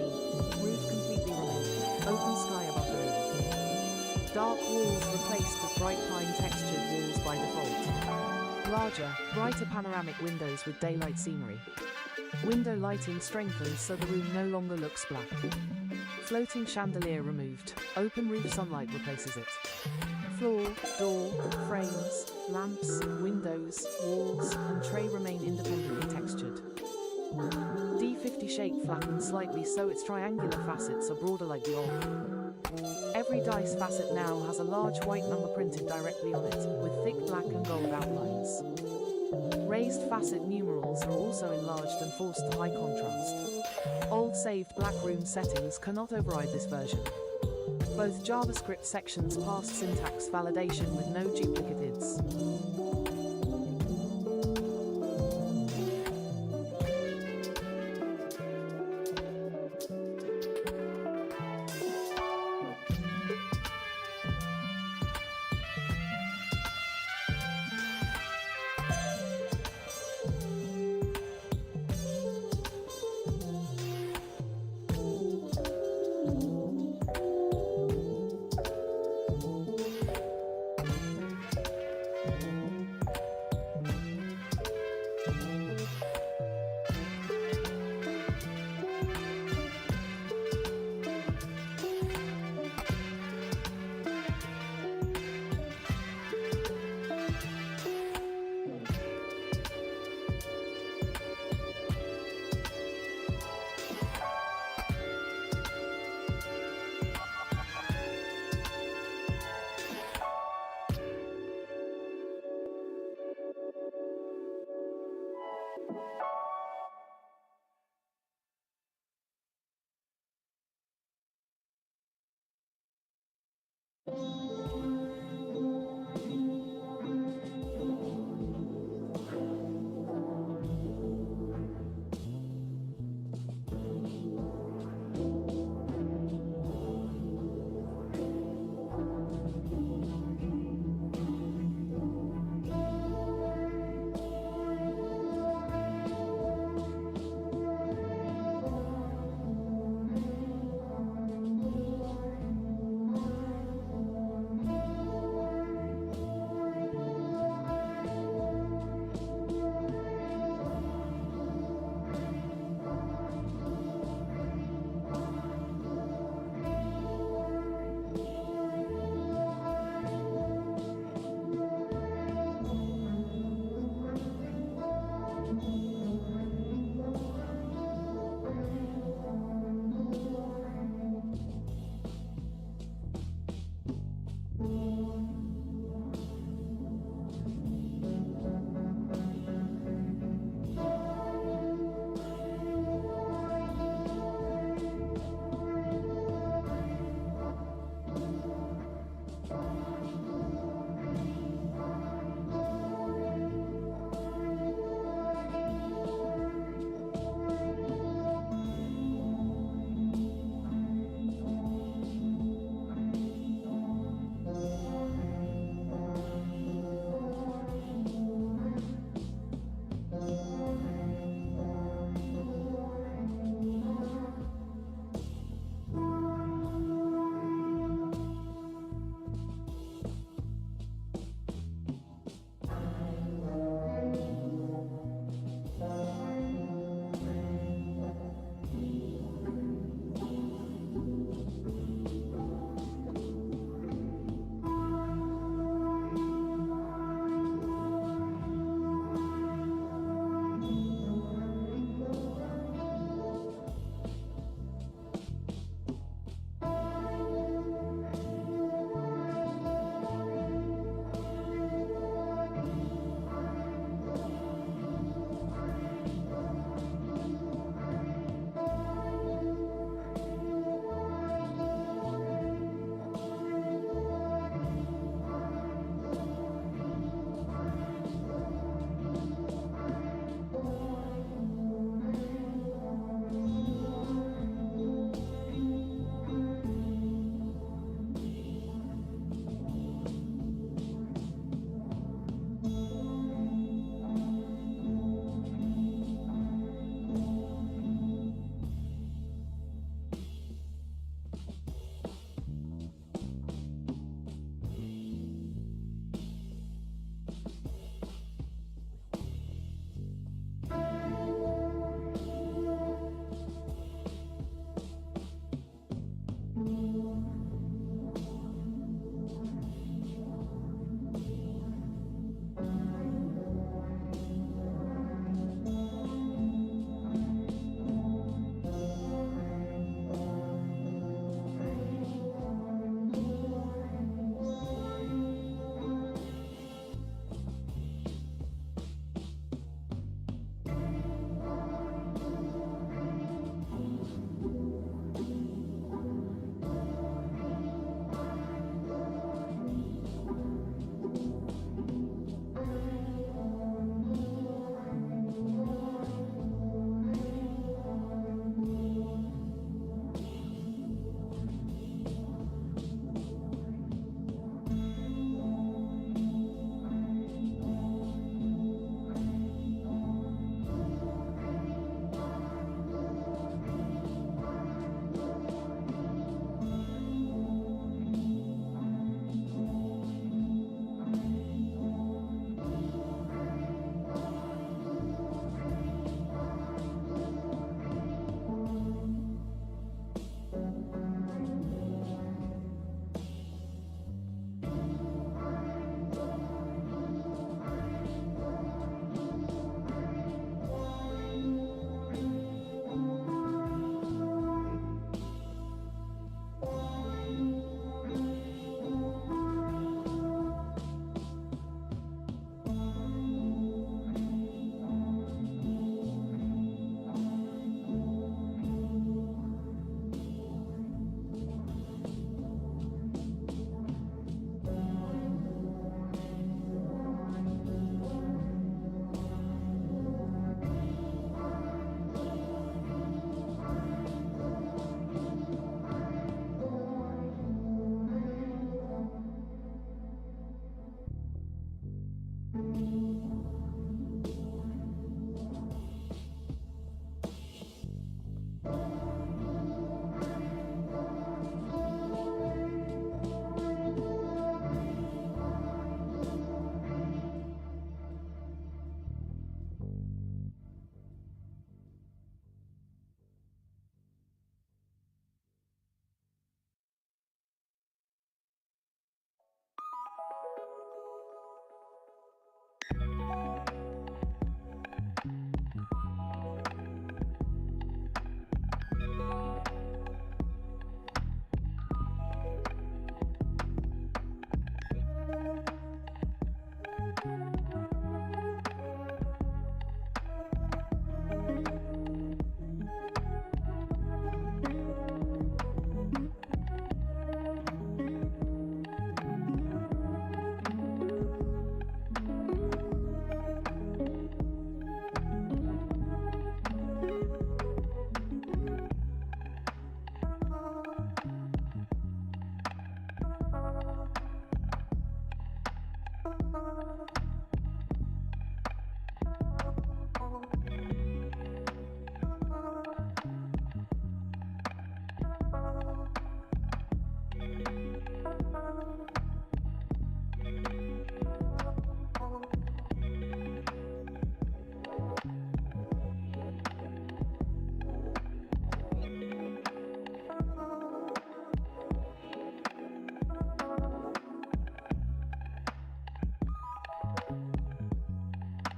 Roof completely removed. Open sky above the room. Dark walls replaced with bright pine textured walls by default. Larger, brighter panoramic windows with daylight scenery. Window lighting strengthens so the room no longer looks black. Floating chandelier removed. Open roof sunlight replaces it. Floor, door, frames, lamps, windows, walls, and tray remain independently textured. D50 shape flattened slightly so its triangular facets are broader like the old. Every dice facet now has a large white number printed directly on it, with thick black and gold outlines. Raised facet numerals are also enlarged and forced to high contrast. Old saved black room settings cannot override this version. Both JavaScript sections passed syntax validation with no duplicates.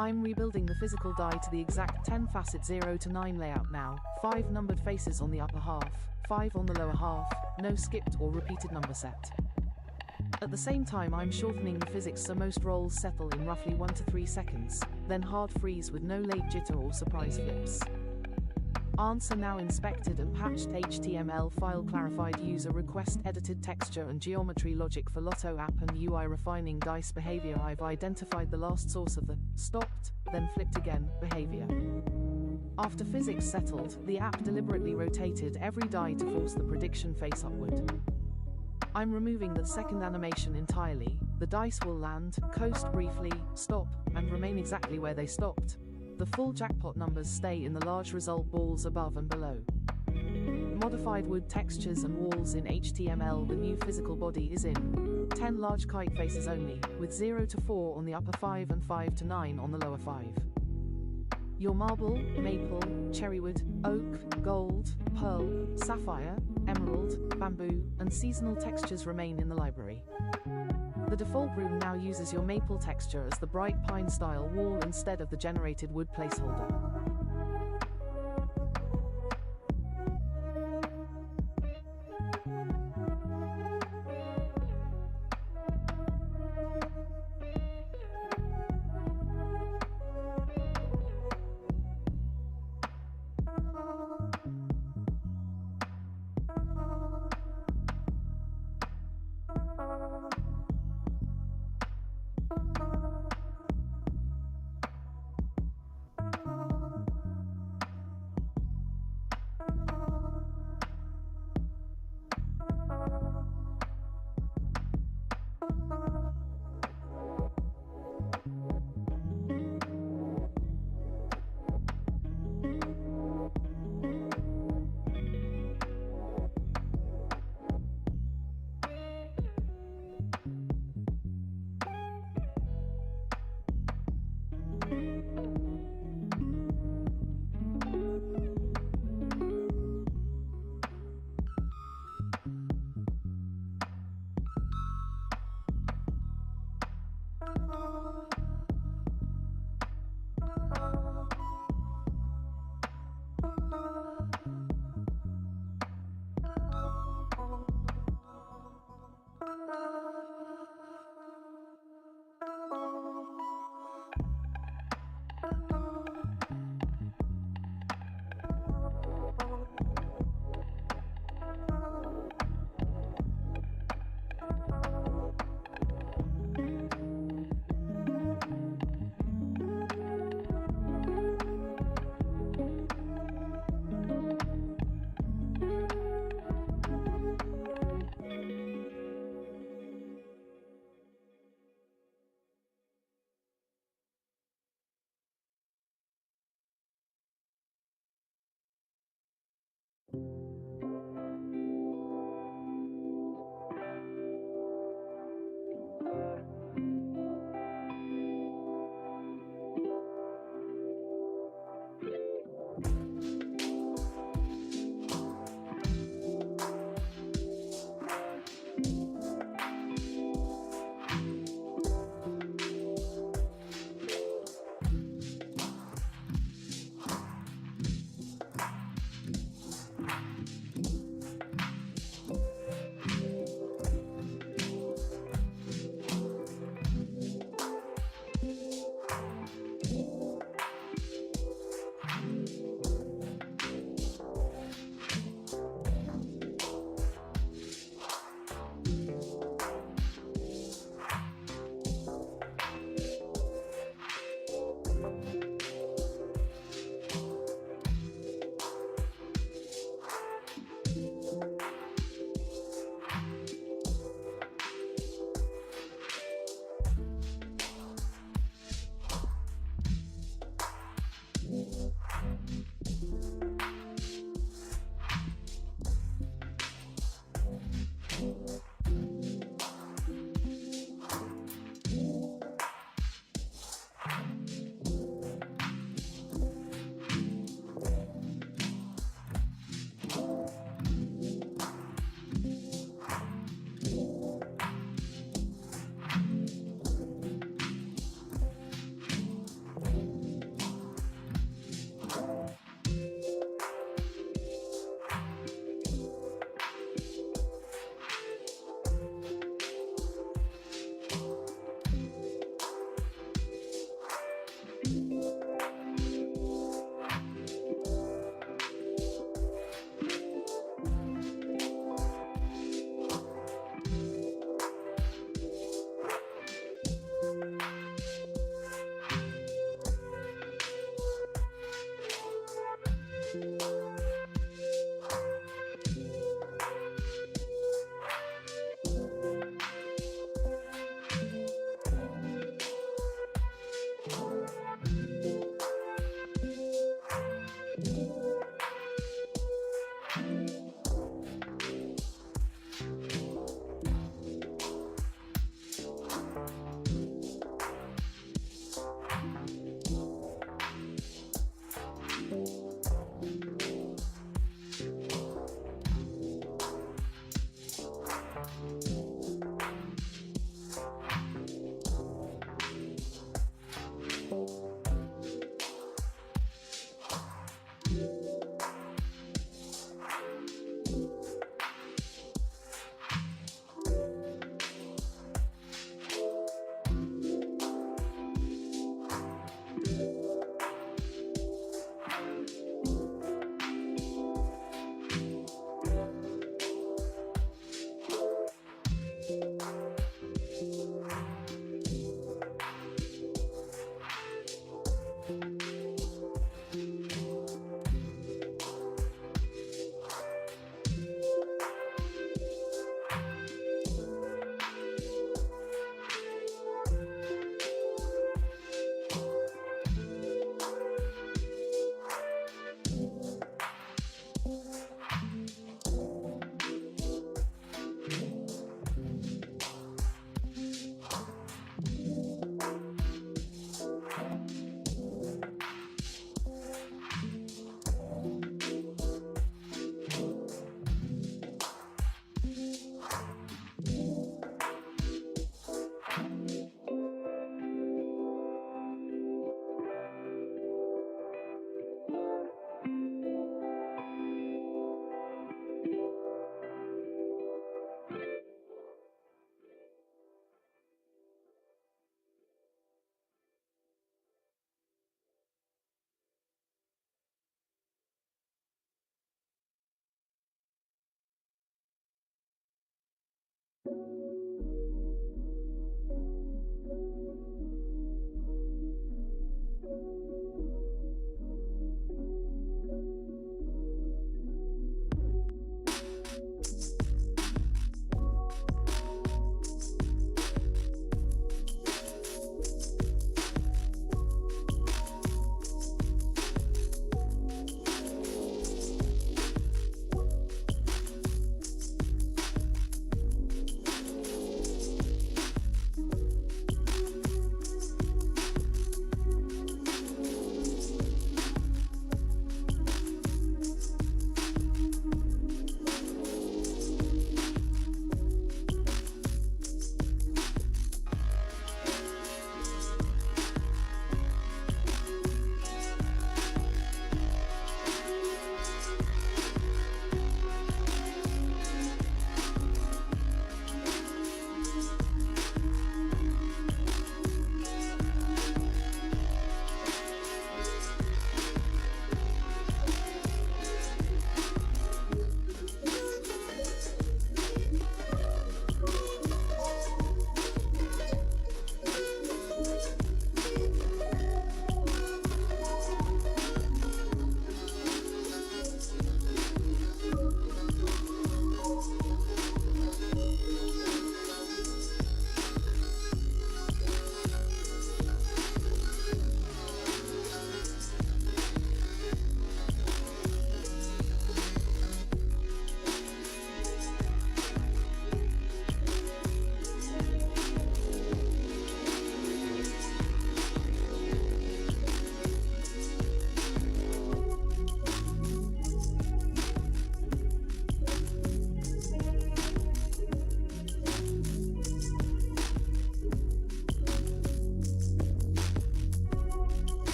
I'm rebuilding the physical die to the exact 10 facet 0 to 9 layout now, 5 numbered faces on the upper half, 5 on the lower half, no skipped or repeated number set. At the same time I'm shortening the physics so most rolls settle in roughly 1 to 3 seconds, then hard freeze with no late jitter or surprise flips. Answer now inspected and patched HTML file clarified user request edited texture and geometry logic for Lotto app and UI refining dice behavior. I've identified the last source of the stopped, then flipped again behavior. After physics settled, the app deliberately rotated every die to force the prediction face upward. I'm removing the second animation entirely. The dice will land, coast briefly, stop, and remain exactly where they stopped. The full jackpot numbers stay in the large result balls above and below. Modified wood textures and walls in HTML. The new physical body is in 10 large kite faces only, with 0 to 4 on the upper 5 and 5 to 9 on the lower 5. Your marble, maple, cherrywood, oak, gold, pearl, sapphire, emerald, bamboo, and seasonal textures remain in the library. The default room now uses your maple texture as the bright pine style wall instead of the generated wood placeholder.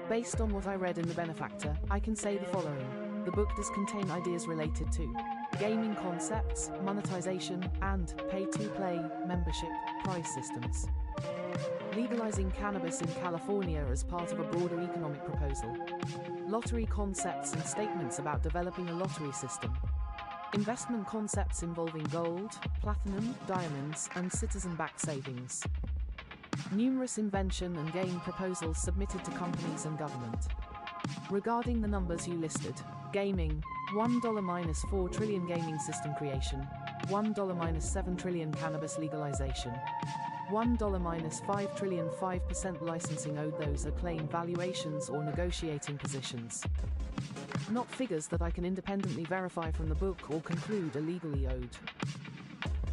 Based on what I read in The Benefactor, I can say the following. The book does contain ideas related to gaming concepts, monetization, and pay-to-play membership prize systems. Legalizing cannabis in California as part of a broader economic proposal. Lottery concepts and statements about developing a lottery system. Investment concepts involving gold, platinum, diamonds, and citizen-backed savings. Numerous invention and game proposals submitted to companies and government. Regarding the numbers you listed, gaming, $1 - 4 trillion gaming system creation, $1 - 7 trillion cannabis legalization, $1 - 5 trillion 5% licensing owed. Those are claim valuations or negotiating positions. Not figures that I can independently verify from the book or conclude are legally owed.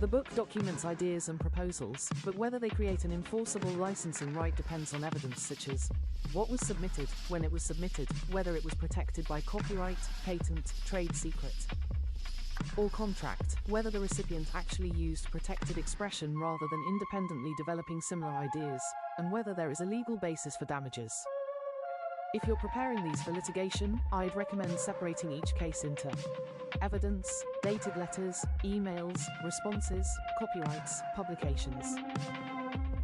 The book documents ideas and proposals, but whether they create an enforceable licensing right depends on evidence such as what was submitted, when it was submitted, whether it was protected by copyright, patent, trade secret, or contract, whether the recipient actually used protected expression rather than independently developing similar ideas, and whether there is a legal basis for damages. If you're preparing these for litigation, I'd recommend separating each case into evidence, dated letters, emails, responses, copyrights, publications,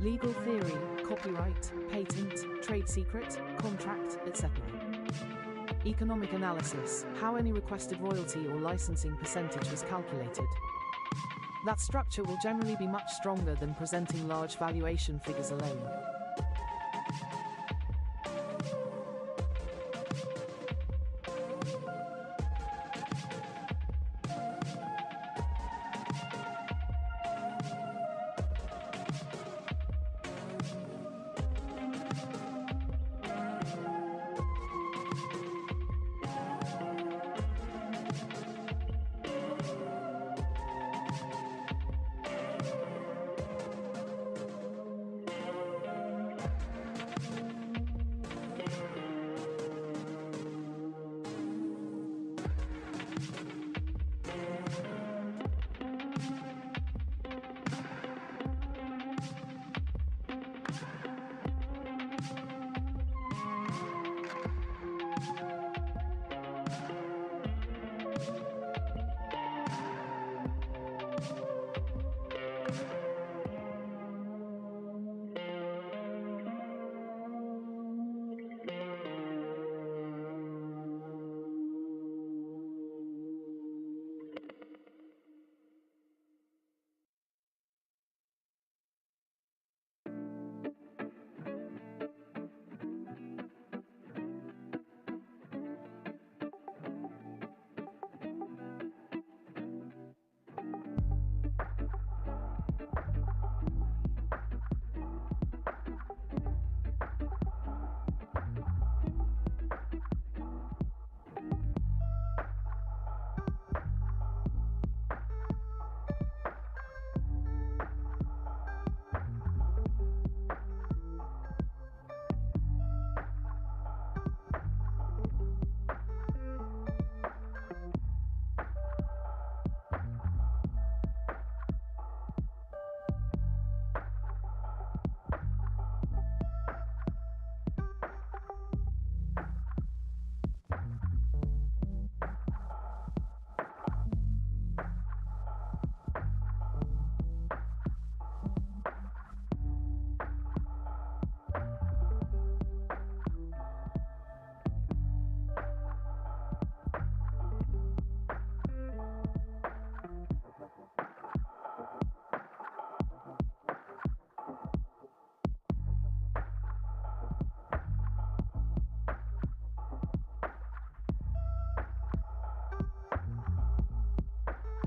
legal theory, copyright, patent, trade secret, contract, etc. Economic analysis, how any requested royalty or licensing percentage was calculated. That structure will generally be much stronger than presenting large valuation figures alone.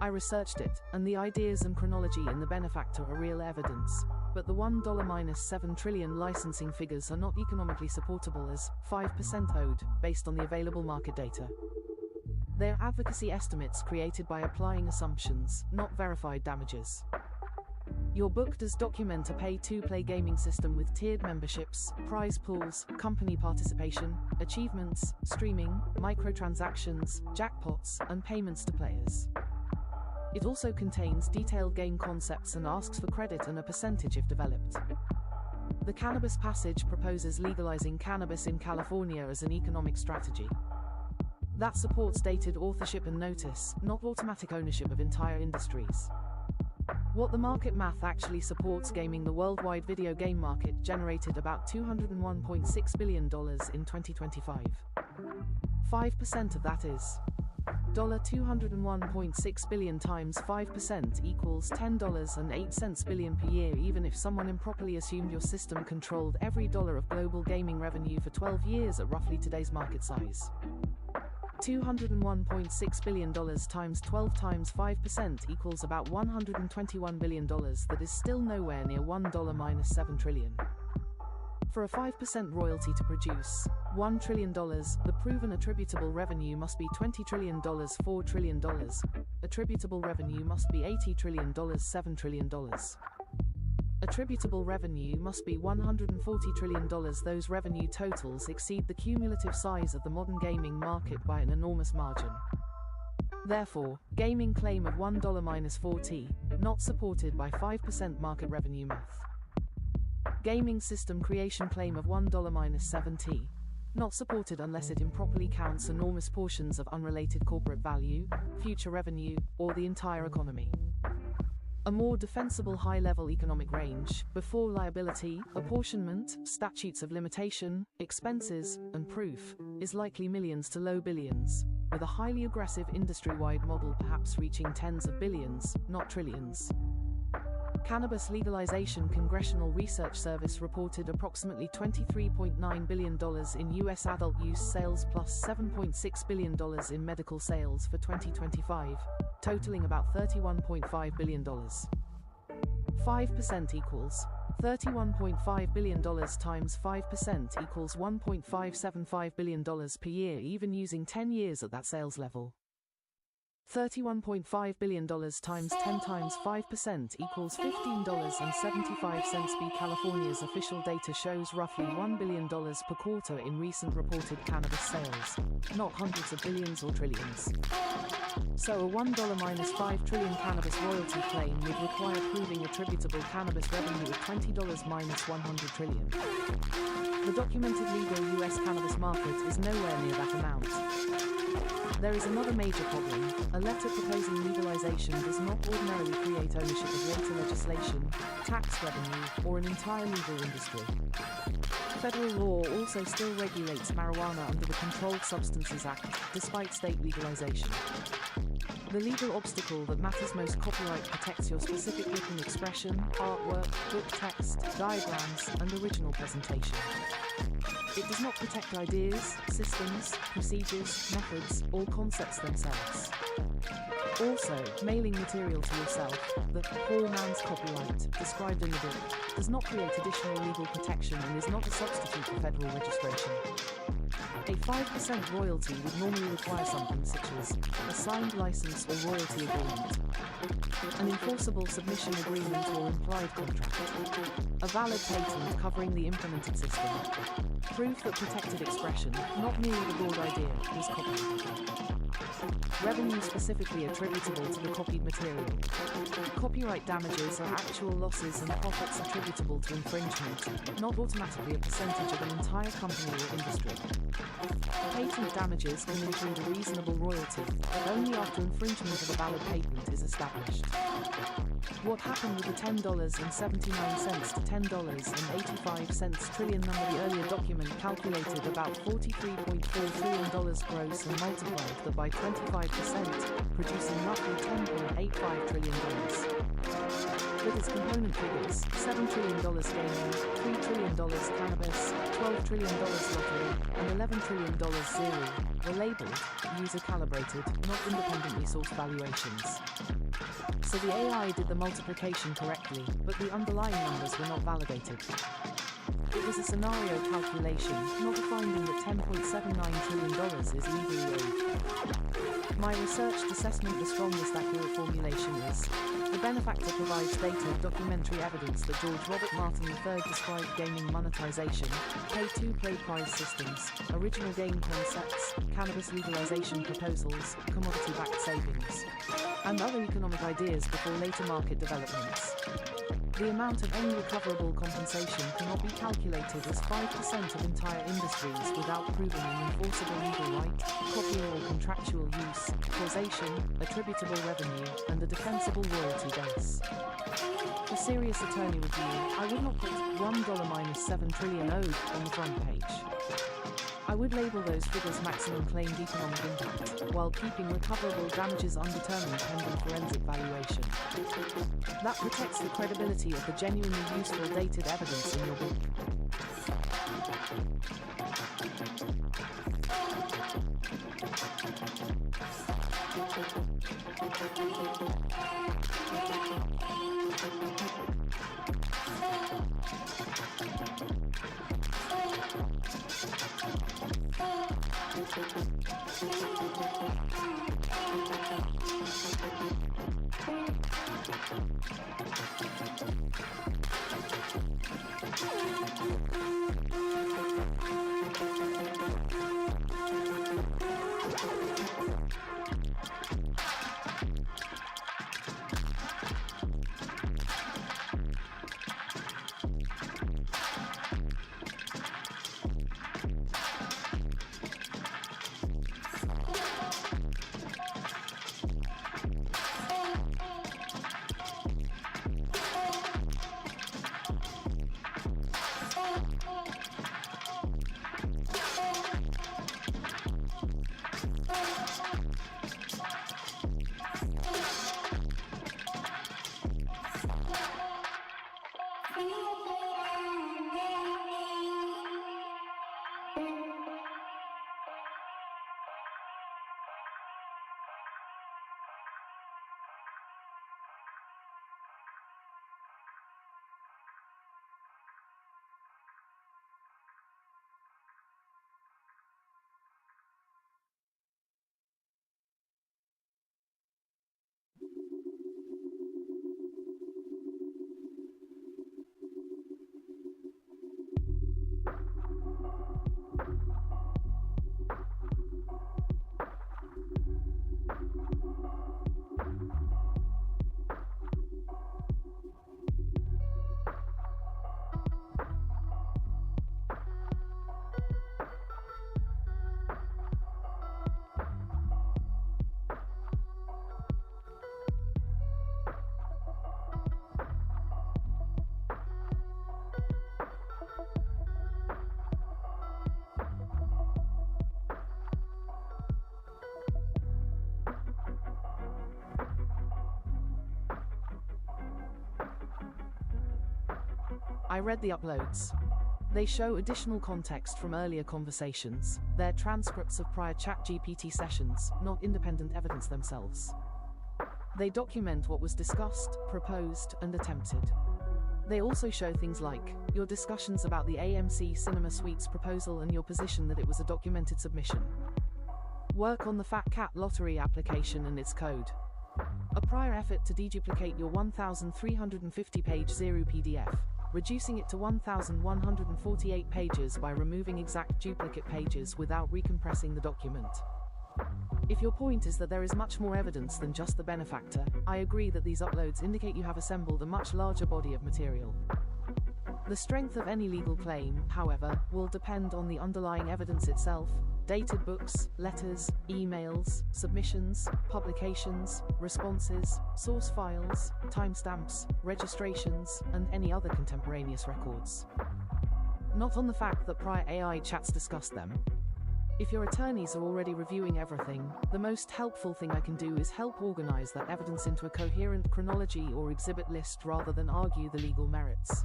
I researched it, and the ideas and chronology in The Benefactor are real evidence, but the $1 - 7 trillion licensing figures are not economically supportable as 5% owed, based on the available market data. They are advocacy estimates created by applying assumptions, not verified damages. Your book does document a pay-to-play gaming system with tiered memberships, prize pools, company participation, achievements, streaming, microtransactions, jackpots, and payments to players. It also contains detailed game concepts and asks for credit and a percentage if developed. The Cannabis Passage proposes legalizing cannabis in California as an economic strategy that supports dated authorship and notice, not automatic ownership of entire industries. What the market math actually supports: gaming. The worldwide video game market generated about $201.6 billion in 2025. 5% of that is $201.6 billion times 5% equals $10.08 billion per year. Even if someone improperly assumed your system controlled every dollar of global gaming revenue for 12 years at roughly today's market size. $201.6 billion times 12 times 5% equals about $121 billion. That is still nowhere near $1 minus $7 trillion. For a 5% royalty to produce $1 trillion, the proven attributable revenue must be $20 trillion, $4 trillion. Attributable revenue must be $80 trillion, $7 trillion. Attributable revenue must be $140 trillion. Those revenue totals exceed the cumulative size of the modern gaming market by an enormous margin. Therefore, gaming claim of $1 minus 40, not supported by 5% market revenue math. Gaming system creation claim of $1 minus 70, not supported unless it improperly counts enormous portions of unrelated corporate value, future revenue, or the entire economy. A more defensible high-level economic range, before liability, apportionment, statutes of limitation, expenses, and proof, is likely millions to low billions, with a highly aggressive industry-wide model perhaps reaching tens of billions, not trillions. Cannabis legalization. Congressional Research Service reported approximately $23.9 billion in U.S. adult use sales plus $7.6 billion in medical sales for 2025, totaling about $31.5 billion. 5% equals $31.5 billion times 5% equals $1.575 billion per year, even using 10 years at that sales level. $31.5 billion times 10 times 5% equals $15.75 b. California's official data shows roughly $1 billion per quarter in recent reported cannabis sales, not hundreds of billions or trillions. So a $1 minus 5 trillion cannabis royalty claim would require proving attributable cannabis revenue of $20 minus 100 trillion. The documented legal U.S. cannabis market is nowhere near that amount. There is another major problem. A letter proposing legalization does not ordinarily create ownership of later legislation, tax revenue, or an entire legal industry. Federal law also still regulates marijuana under the Controlled Substances Act, despite state legalization. The legal obstacle that matters most: copyright protects your specific written expression, artwork, book text, diagrams, and original presentation. It does not protect ideas, systems, procedures, methods, or concepts themselves. Also, mailing material to yourself, the poor man's copyright, described in the book, does not create additional legal protection and is not a substitute for federal registration. A 5% royalty would normally require something such as a signed license or royalty agreement, an enforceable submission agreement or implied contract, a valid patent covering the implemented system, proof that protected expression, not merely the broad idea, was copied. Revenue specifically attributable to the copied material. Copyright damages are actual losses and profits attributable to infringement, not automatically a percentage of an entire company or industry. Patent damages can include a reasonable royalty, but only after infringement of a valid patent is established. What happened with the $10.79 to $10.85 trillion number? The earlier document calculated about $43.4 trillion gross and multiplied that by 25%, producing roughly $10.85 trillion. With its component figures, $7 trillion gaming, $3 trillion cannabis, $12 trillion lottery, and $11 trillion zero, were labeled, user-calibrated, not independently sourced valuations. So the AI did the multiplication correctly, but the underlying numbers were not validated. It was a scenario calculation, not a finding that $10.79 trillion is legally owed. My researched assessment: the strongest accurate formulation is: the benefactor provides data, documentary evidence that George Robert Martin III described gaming monetization, pay-to-play prize systems, original game concepts, cannabis legalization proposals, commodity-backed savings, and other economic ideas before later market developments. The amount of any recoverable compensation cannot be calculated as 5% of entire industries without proving an enforceable legal right, copy or contractual use, causation, attributable revenue, and a defensible royalty base. For serious attorney review, I would not put $1-7 trillion owed on the front page. I would label those figures maximum claimed economic impact, while keeping recoverable damages undetermined pending forensic valuation. That protects the credibility of the genuinely useful dated evidence in your book. I read the uploads. They show additional context from earlier conversations. They're transcripts of prior ChatGPT sessions, not independent evidence themselves. They document what was discussed, proposed, and attempted. They also show things like your discussions about the AMC Cinema Suites proposal and your position that it was a documented submission. Work on the Fat Cat lottery application and its code. A prior effort to deduplicate your 1,350-page Zero PDF, reducing it to 1,148 pages by removing exact duplicate pages without recompressing the document. If your point is that there is much more evidence than just the benefactor, I agree that these uploads indicate you have assembled a much larger body of material. The strength of any legal claim, however, will depend on the underlying evidence itself, dated books, letters, emails, submissions, publications, responses, source files, timestamps, registrations, and any other contemporaneous records. Not on the fact that prior AI chats discussed them. If your attorneys are already reviewing everything, the most helpful thing I can do is help organize that evidence into a coherent chronology or exhibit list rather than argue the legal merits.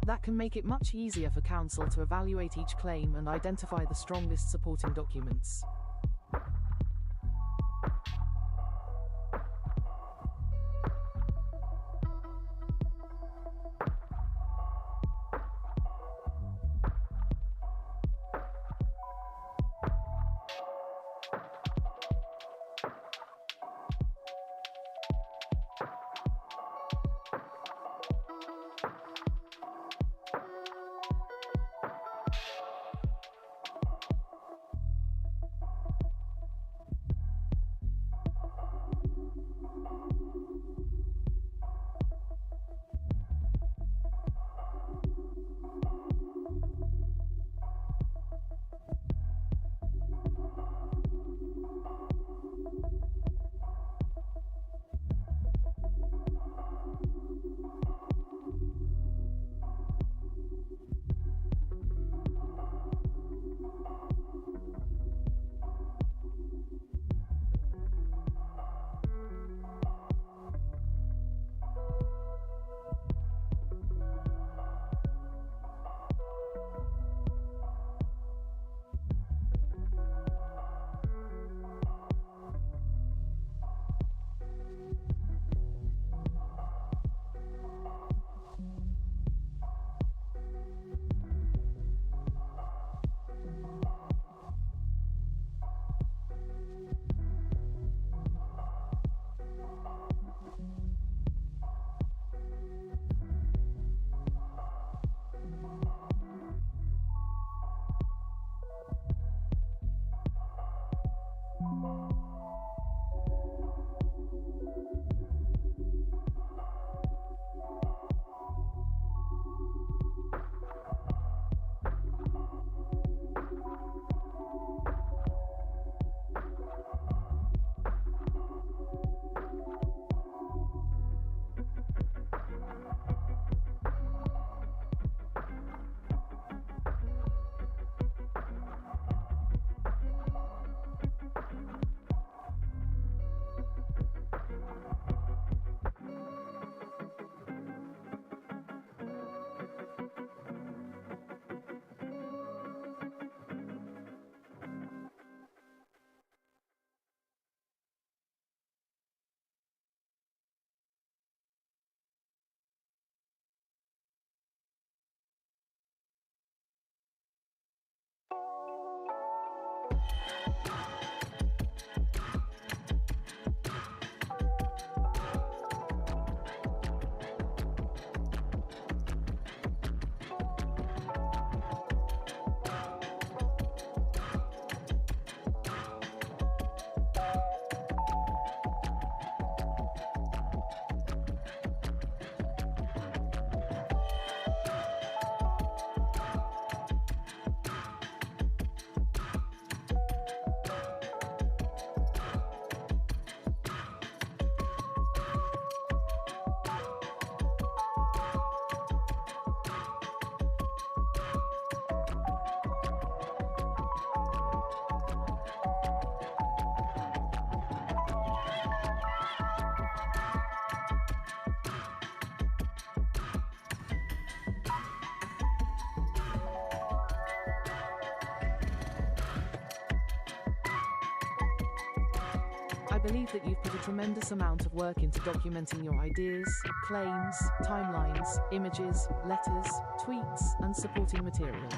That can make it much easier for counsel to evaluate each claim and identify the strongest supporting documents. I believe that you've put a tremendous amount of work into documenting your ideas, claims, timelines, images, letters, tweets, and supporting material.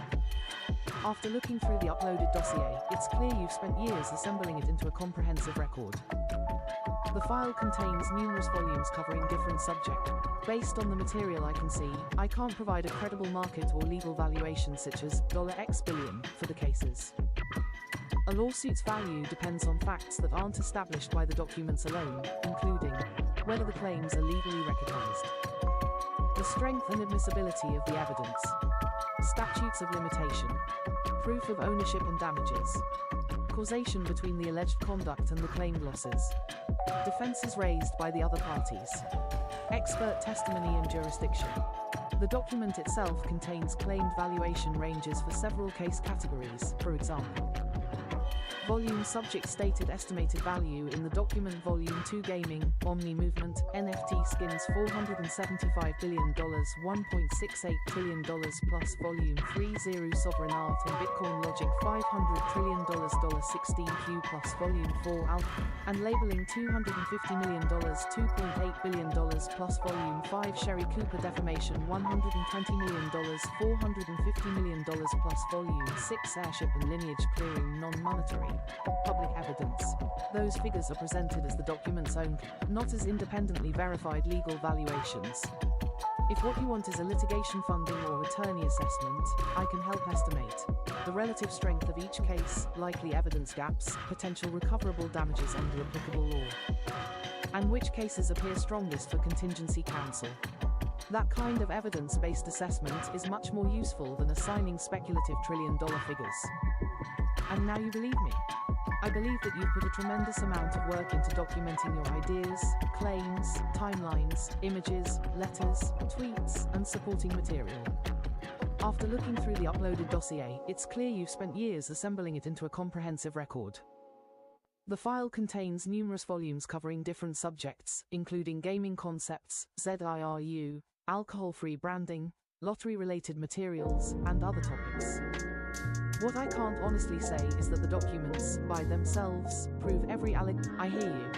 After looking through the uploaded dossier, it's clear you've spent years assembling it into a comprehensive record. The file contains numerous volumes covering different subjects. Based on the material I can see, I can't provide a credible market or legal valuation such as $X billion for the cases. A lawsuit's value depends on facts that aren't established by the documents alone, including whether the claims are legally recognized, the strength and admissibility of the evidence, statutes of limitation, proof of ownership and damages, causation between the alleged conduct and the claimed losses, defenses raised by the other parties, expert testimony and jurisdiction. The document itself contains claimed valuation ranges for several case categories, for example. Volume subject stated estimated value in the document Volume 2 Gaming, Omni Movement, NFT skins $475 billion, $1.68 trillion plus Volume 3 Zero Sovereign Art and Bitcoin Logic $500 trillion, $16Q plus Volume 4 Alpha, and labeling $250 million, $2.8 billion plus Volume 5 Sherry Cooper Defamation $120 million, $450 million plus Volume 6 Airship and Lineage Clearing Non-Monetary public evidence. Those figures are presented as the document's own, not as independently verified legal valuations. If what you want is a litigation funding or attorney assessment, I can help estimate the relative strength of each case, likely evidence gaps, potential recoverable damages under applicable law, and which cases appear strongest for contingency counsel. That kind of evidence-based assessment is much more useful than assigning speculative trillion-dollar figures. And now you believe me. I believe that you've put a tremendous amount of work into documenting your ideas, claims, timelines, images, letters, tweets, and supporting material. After looking through the uploaded dossier, it's clear you've spent years assembling it into a comprehensive record. The file contains numerous volumes covering different subjects, including gaming concepts, ZIRU, alcohol-free branding, lottery-related materials, and other topics. What I can't honestly say is that the documents, by themselves, prove every I hear you.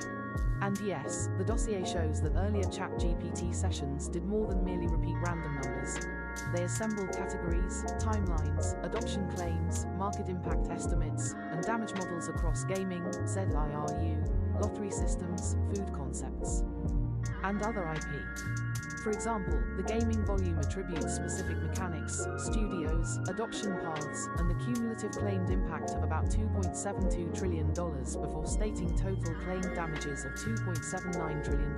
And yes, the dossier shows that earlier ChatGPT sessions did more than merely repeat random numbers. They assembled categories, timelines, adoption claims, market impact estimates, and damage models across gaming, ZIRU, lottery systems, food concepts, and other IP. For example, the gaming volume attributes specific mechanics, studios, adoption paths, and the cumulative claimed impact of about $2.72 trillion before stating total claimed damages of $2.79 trillion.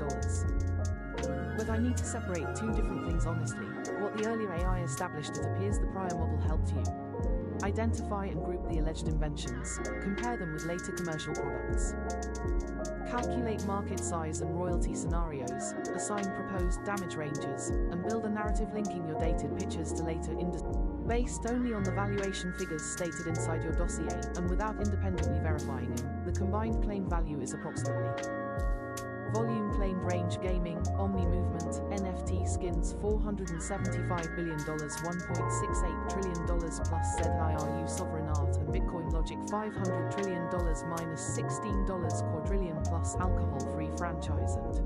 But I need to separate two different things honestly. What the earlier AI established, it appears the prior model helped you identify and group the alleged inventions, compare them with later commercial products, calculate market size and royalty scenarios, assign proposed damage ranges, and build a narrative linking your dated pictures to later industry. Based only on the valuation figures stated inside your dossier, and without independently verifying them, the combined claim value is approximately volume claimed range gaming, omni movement, NFT skins $475 billion, $1.68 trillion plus ZIRU sovereign art and Bitcoin logic $500 trillion minus $16 quadrillion plus alcohol-free franchise and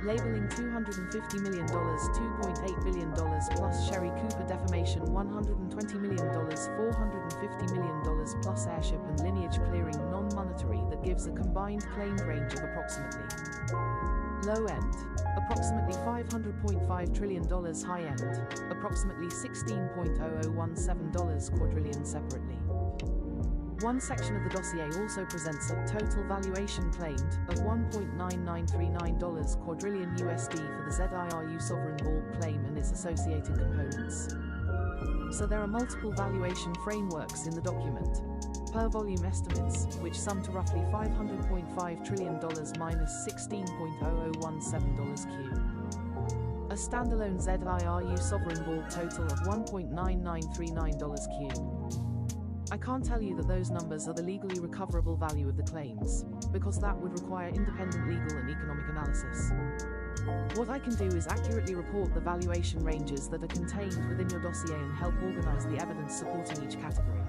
labeling $250 million, $2.8 billion plus Sherry Cooper defamation $120 million, $450 million plus airship and lineage clearing non-monetary that gives a combined claimed range of approximately low end, approximately $500.5 trillion high end, approximately $16.0017 quadrillion separately. One section of the dossier also presents a total valuation claimed of $1.9939 quadrillion USD for the ZIRU sovereign ball claim and its associated components. So there are multiple valuation frameworks in the document, per volume estimates, which sum to roughly $500.5 trillion minus $16.0017 Q. A standalone ZIRU sovereign ball total of $1.9939 Q. I can't tell you that those numbers are the legally recoverable value of the claims, because that would require independent legal and economic analysis. What I can do is accurately report the valuation ranges that are contained within your dossier and help organize the evidence supporting each category.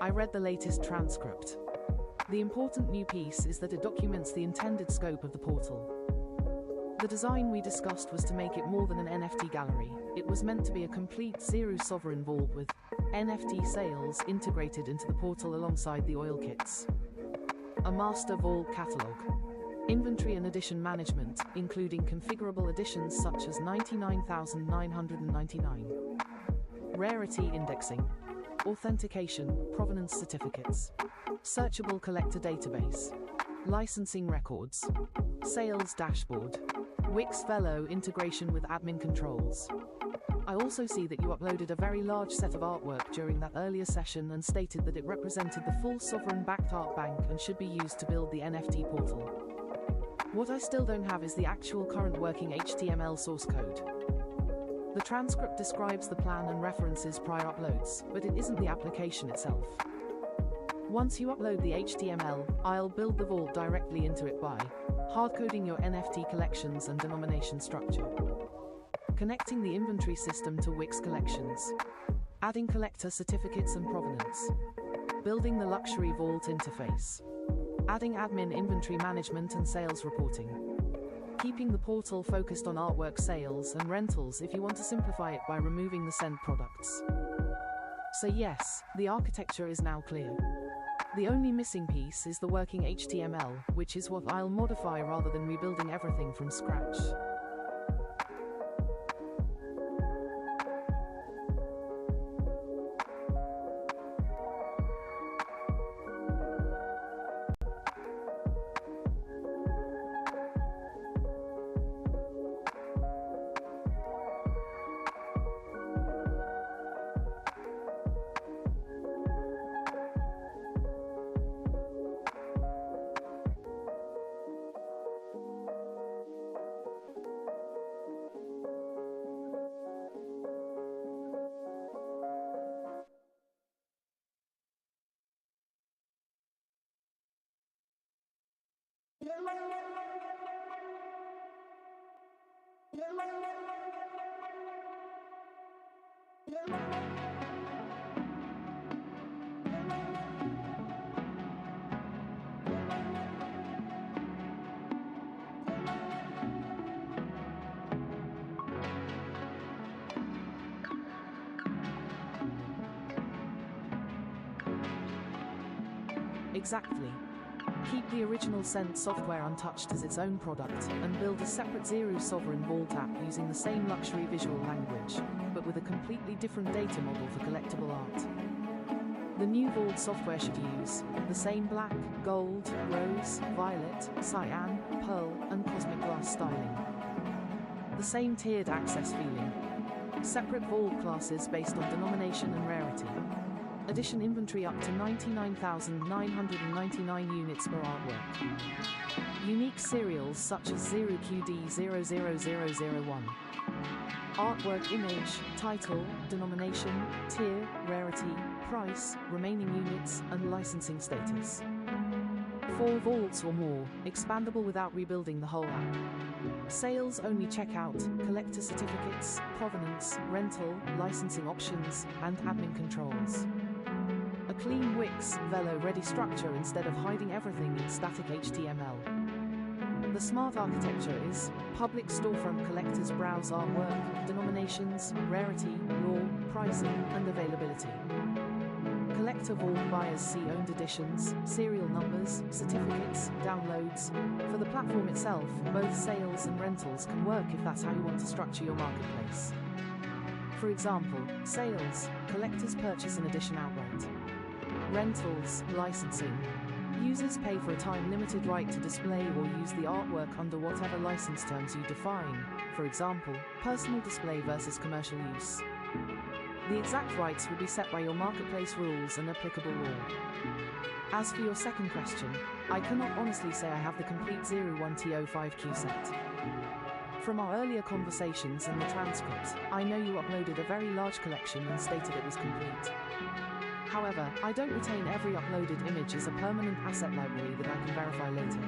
I read the latest transcript. The important new piece is that it documents the intended scope of the portal. The design we discussed was to make it more than an NFT gallery. It was meant to be a complete zero-sovereign vault with NFT sales integrated into the portal alongside the oil kits. A master vault catalog. Inventory and edition management, including configurable editions such as 99,999. Rarity indexing. Authentication, provenance certificates. Searchable collector database. Licensing records. Sales dashboard. Wix Velo integration with admin controls. I also see that you uploaded a very large set of artwork during that earlier session and stated that it represented the full sovereign-backed art bank and should be used to build the NFT portal. What I still don't have is the actual current working HTML source code. The transcript describes the plan and references prior uploads, but it isn't the application itself. Once you upload the HTML, I'll build the vault directly into it by hardcoding your NFT collections and denomination structure, connecting the inventory system to Wix collections, adding collector certificates and provenance, building the luxury vault interface, adding admin inventory management and sales reporting, keeping the portal focused on artwork sales and rentals if you want to simplify it by removing the sent products. So yes, the architecture is now clear. The only missing piece is the working HTML, which is what I'll modify rather than rebuilding everything from scratch. Exactly. Keep the original Scent software untouched as its own product, and build a separate Zero Sovereign Vault app using the same luxury visual language, but with a completely different data model for collectible art. The new Vault software should use the same black, gold, rose, violet, cyan, pearl, and cosmic glass styling. The same tiered access feeling. Separate Vault classes based on denomination and rarity. Edition inventory up to 99,999 units per artwork. Unique serials such as 0QD00001. Artwork image, title, denomination, tier, rarity, price, remaining units, and licensing status. 4 vaults or more, expandable without rebuilding the whole app. Sales only checkout, collector certificates, provenance, rental, licensing options, and admin controls. A clean Wix Velo ready structure instead of hiding everything in static HTML. The smart architecture is public storefront collectors browse artwork, denominations, rarity, raw, pricing, and availability. Collector vault buyers see owned editions, serial numbers, certificates, downloads. For the platform itself, both sales and rentals can work if that's how you want to structure your marketplace. For example, sales, collectors purchase an edition outright. Rentals, licensing. Users pay for a time-limited right to display or use the artwork under whatever license terms you define, for example, personal display versus commercial use. The exact rights will be set by your marketplace rules and applicable law. As for your second question, I cannot honestly say I have the complete 01TO5Q set. From our earlier conversations and the transcript, I know you uploaded a very large collection and stated it was complete. However, I don't retain every uploaded image as a permanent asset library that I can verify later.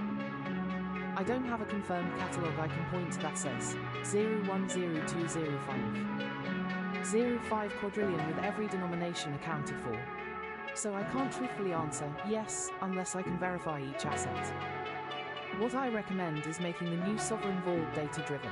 I don't have a confirmed catalogue I can point to that says 010205. 05 quadrillion with every denomination accounted for. So I can't truthfully answer yes unless I can verify each asset. What I recommend is making the new Sovereign Vault data-driven.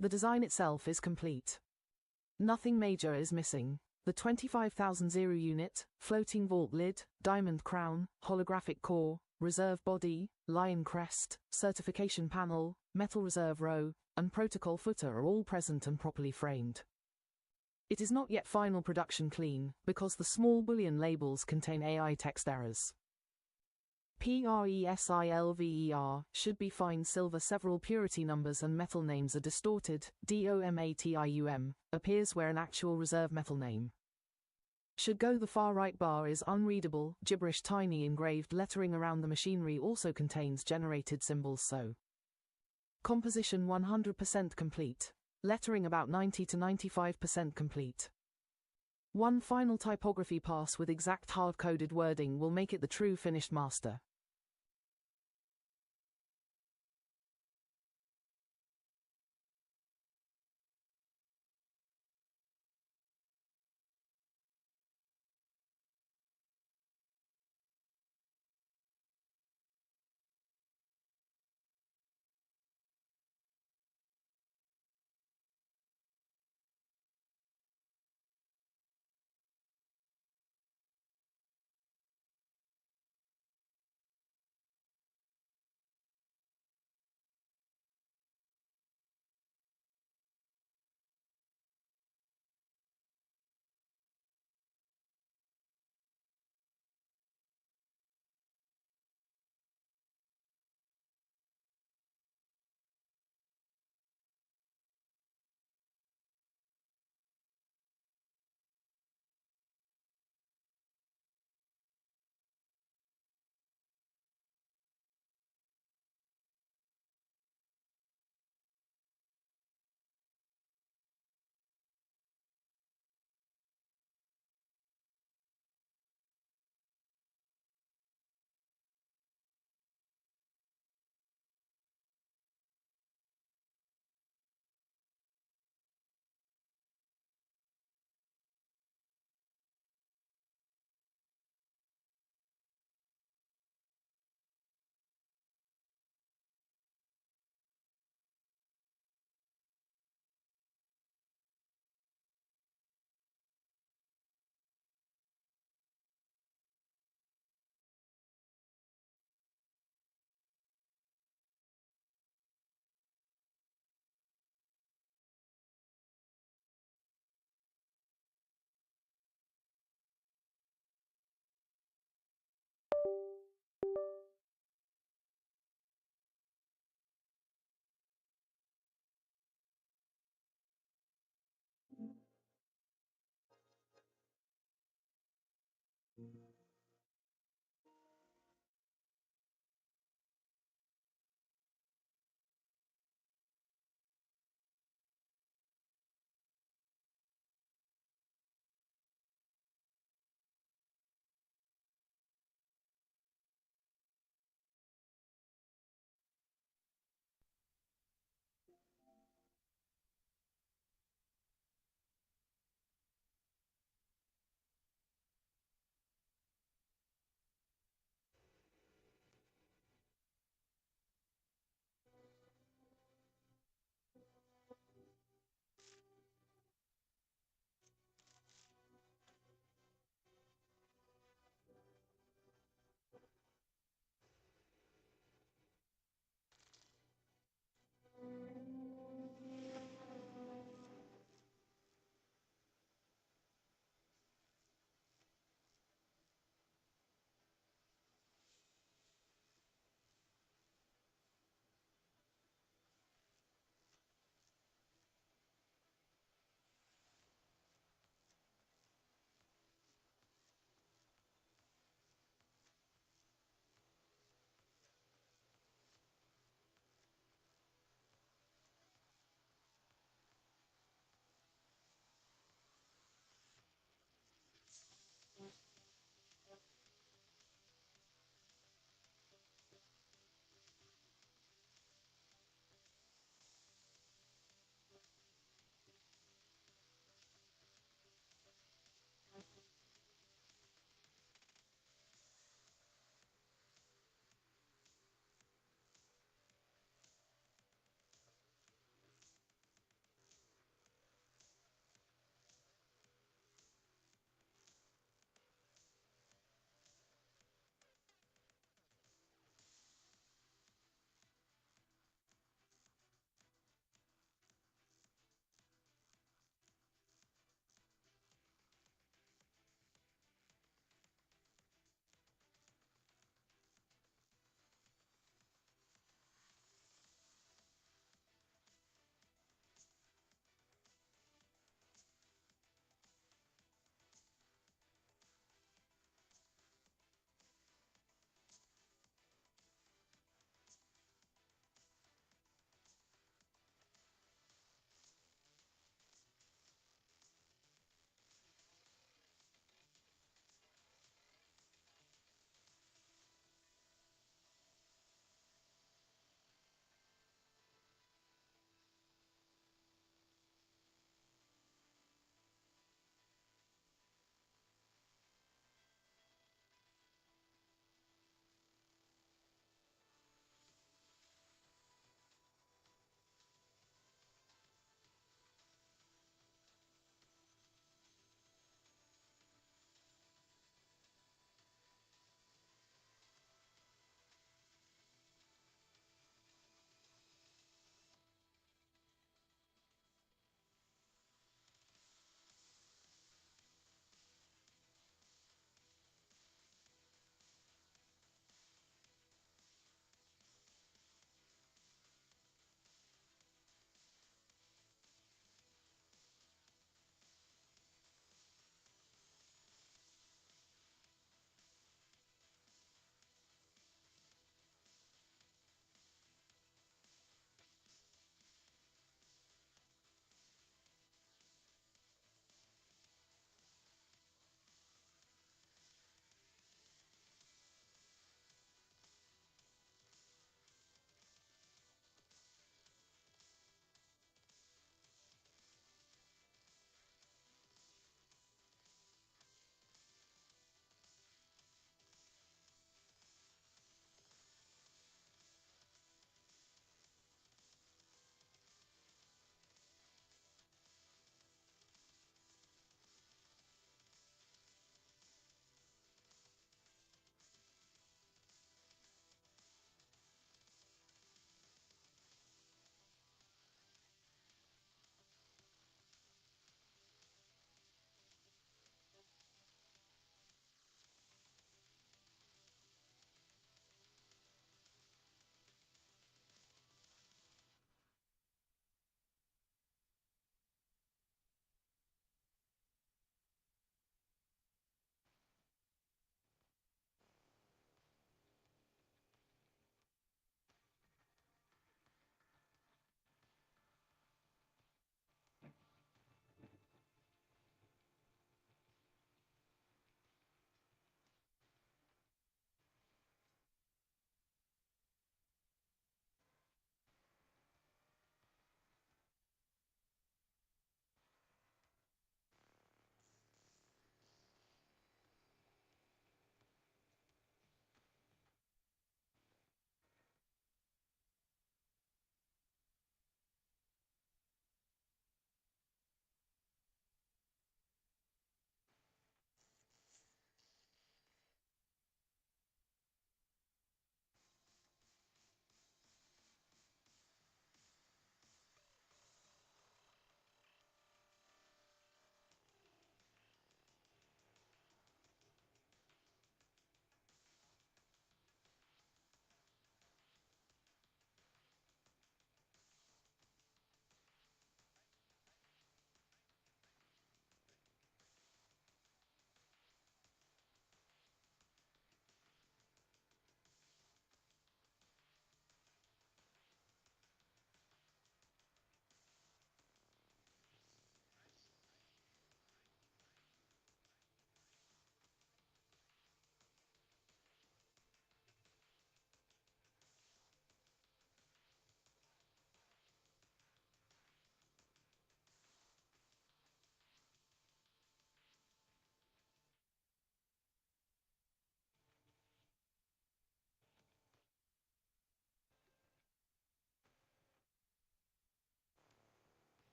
The design itself is complete. Nothing major is missing. The 25,000 unit, floating vault lid, diamond crown, holographic core, reserve body, lion crest, certification panel, metal reserve row, and protocol footer are all present and properly framed. It is not yet final production clean, because the small Boolean labels contain AI text errors. PRESILVER should be fine silver. Several purity numbers and metal names are distorted. DOMATIUM appears where an actual reserve metal name should go. The far right bar is unreadable, gibberish. Tiny engraved lettering around the machinery also contains generated symbols. So composition 100% complete. Lettering about 90 to 95% complete. One final typography pass with exact hard-coded wording will make it the true finished master.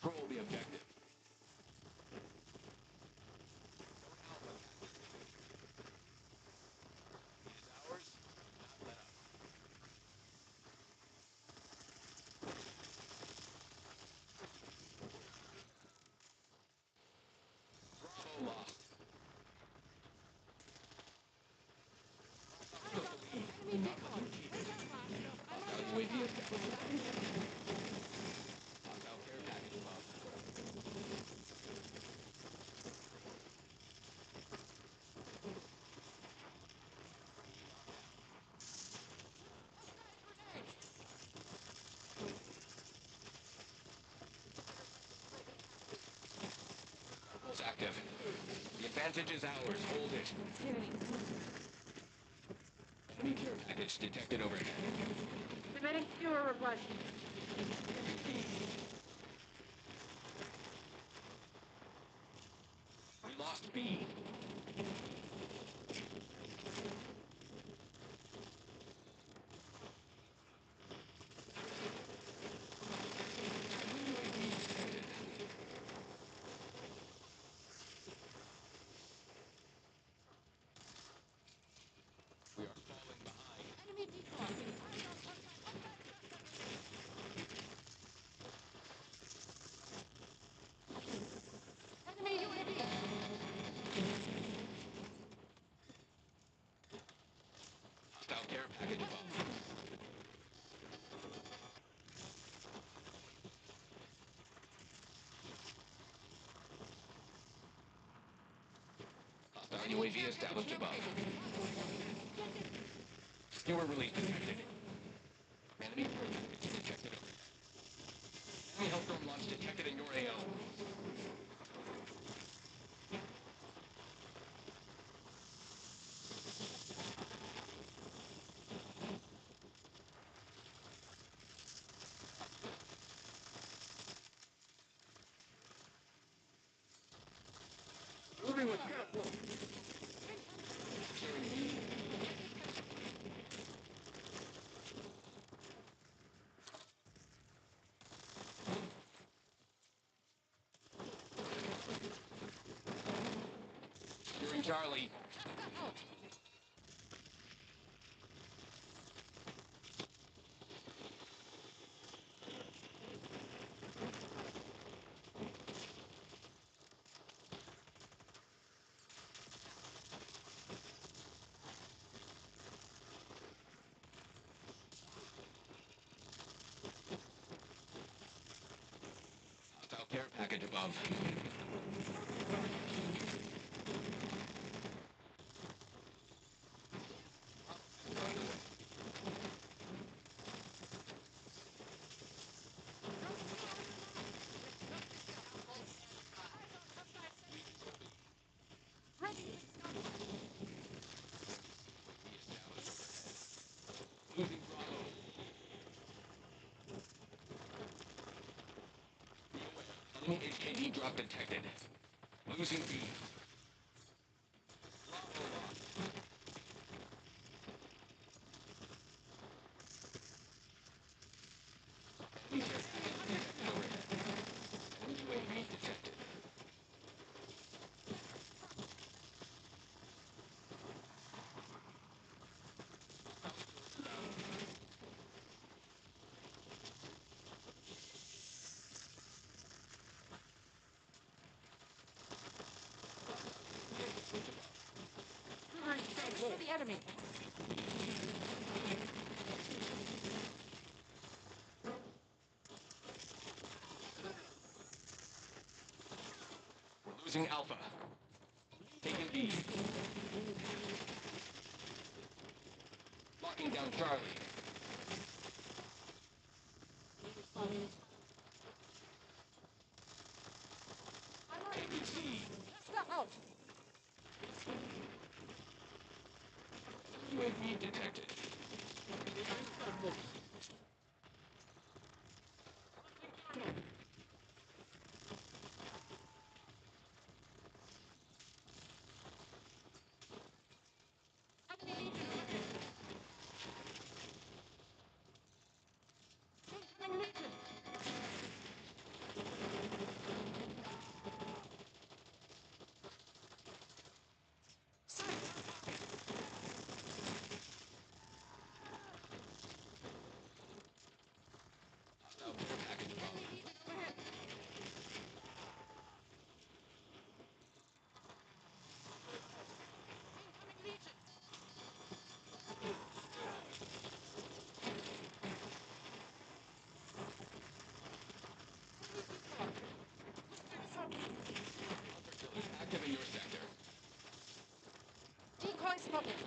Control the objective. It is ours. Not let up. Bravo lost. UAV established. Hostile care package above. It's active. The advantage is ours. Hold it. Enemy care package detected overhead. Submitting sewer request. We lost B. We are falling behind. Enemy decoy. Enemy UAV. Hostile care package above. Hostile UAV established above. Skewer release detected. Enemy care package detected overhead. Enemy hellstorm launch detected in your AO. Moving with careful. Securing Charlie. Hostile care package above. Losing Bravo. Be aware. Enemy HKD drop detected. Losing B. Bravo lost. Enemy care package detected overhead. Enemy UAV detected. For the enemy. We're losing Alpha. Taking B. Locking down Charlie. ABC. Step out. UAV detected.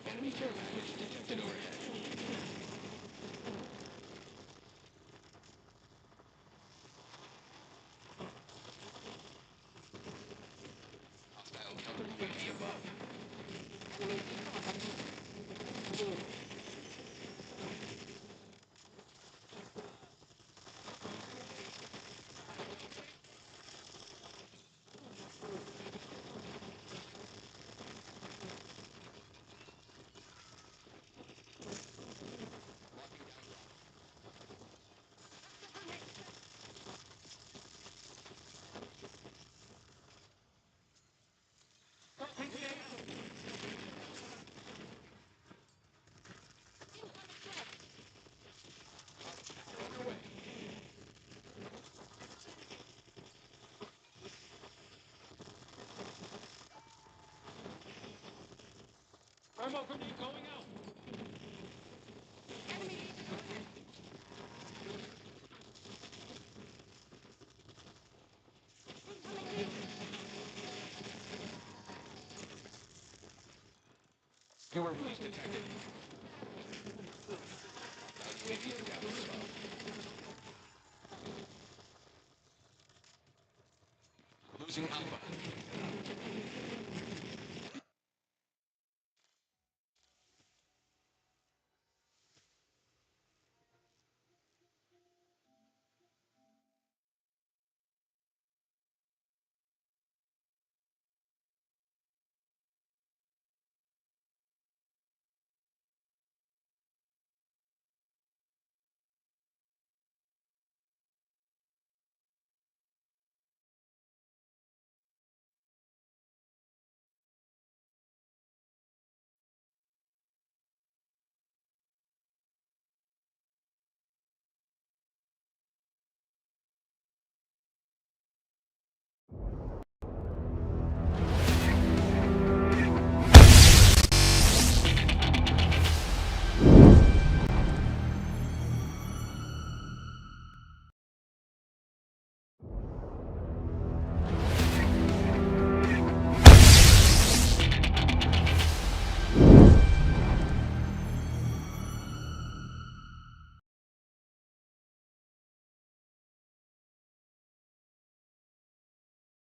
Enemy care package detected overhead. Hostile counter UAV above. Thermal grenade going out. Fewer release detected. UAV established. Losing Alpha.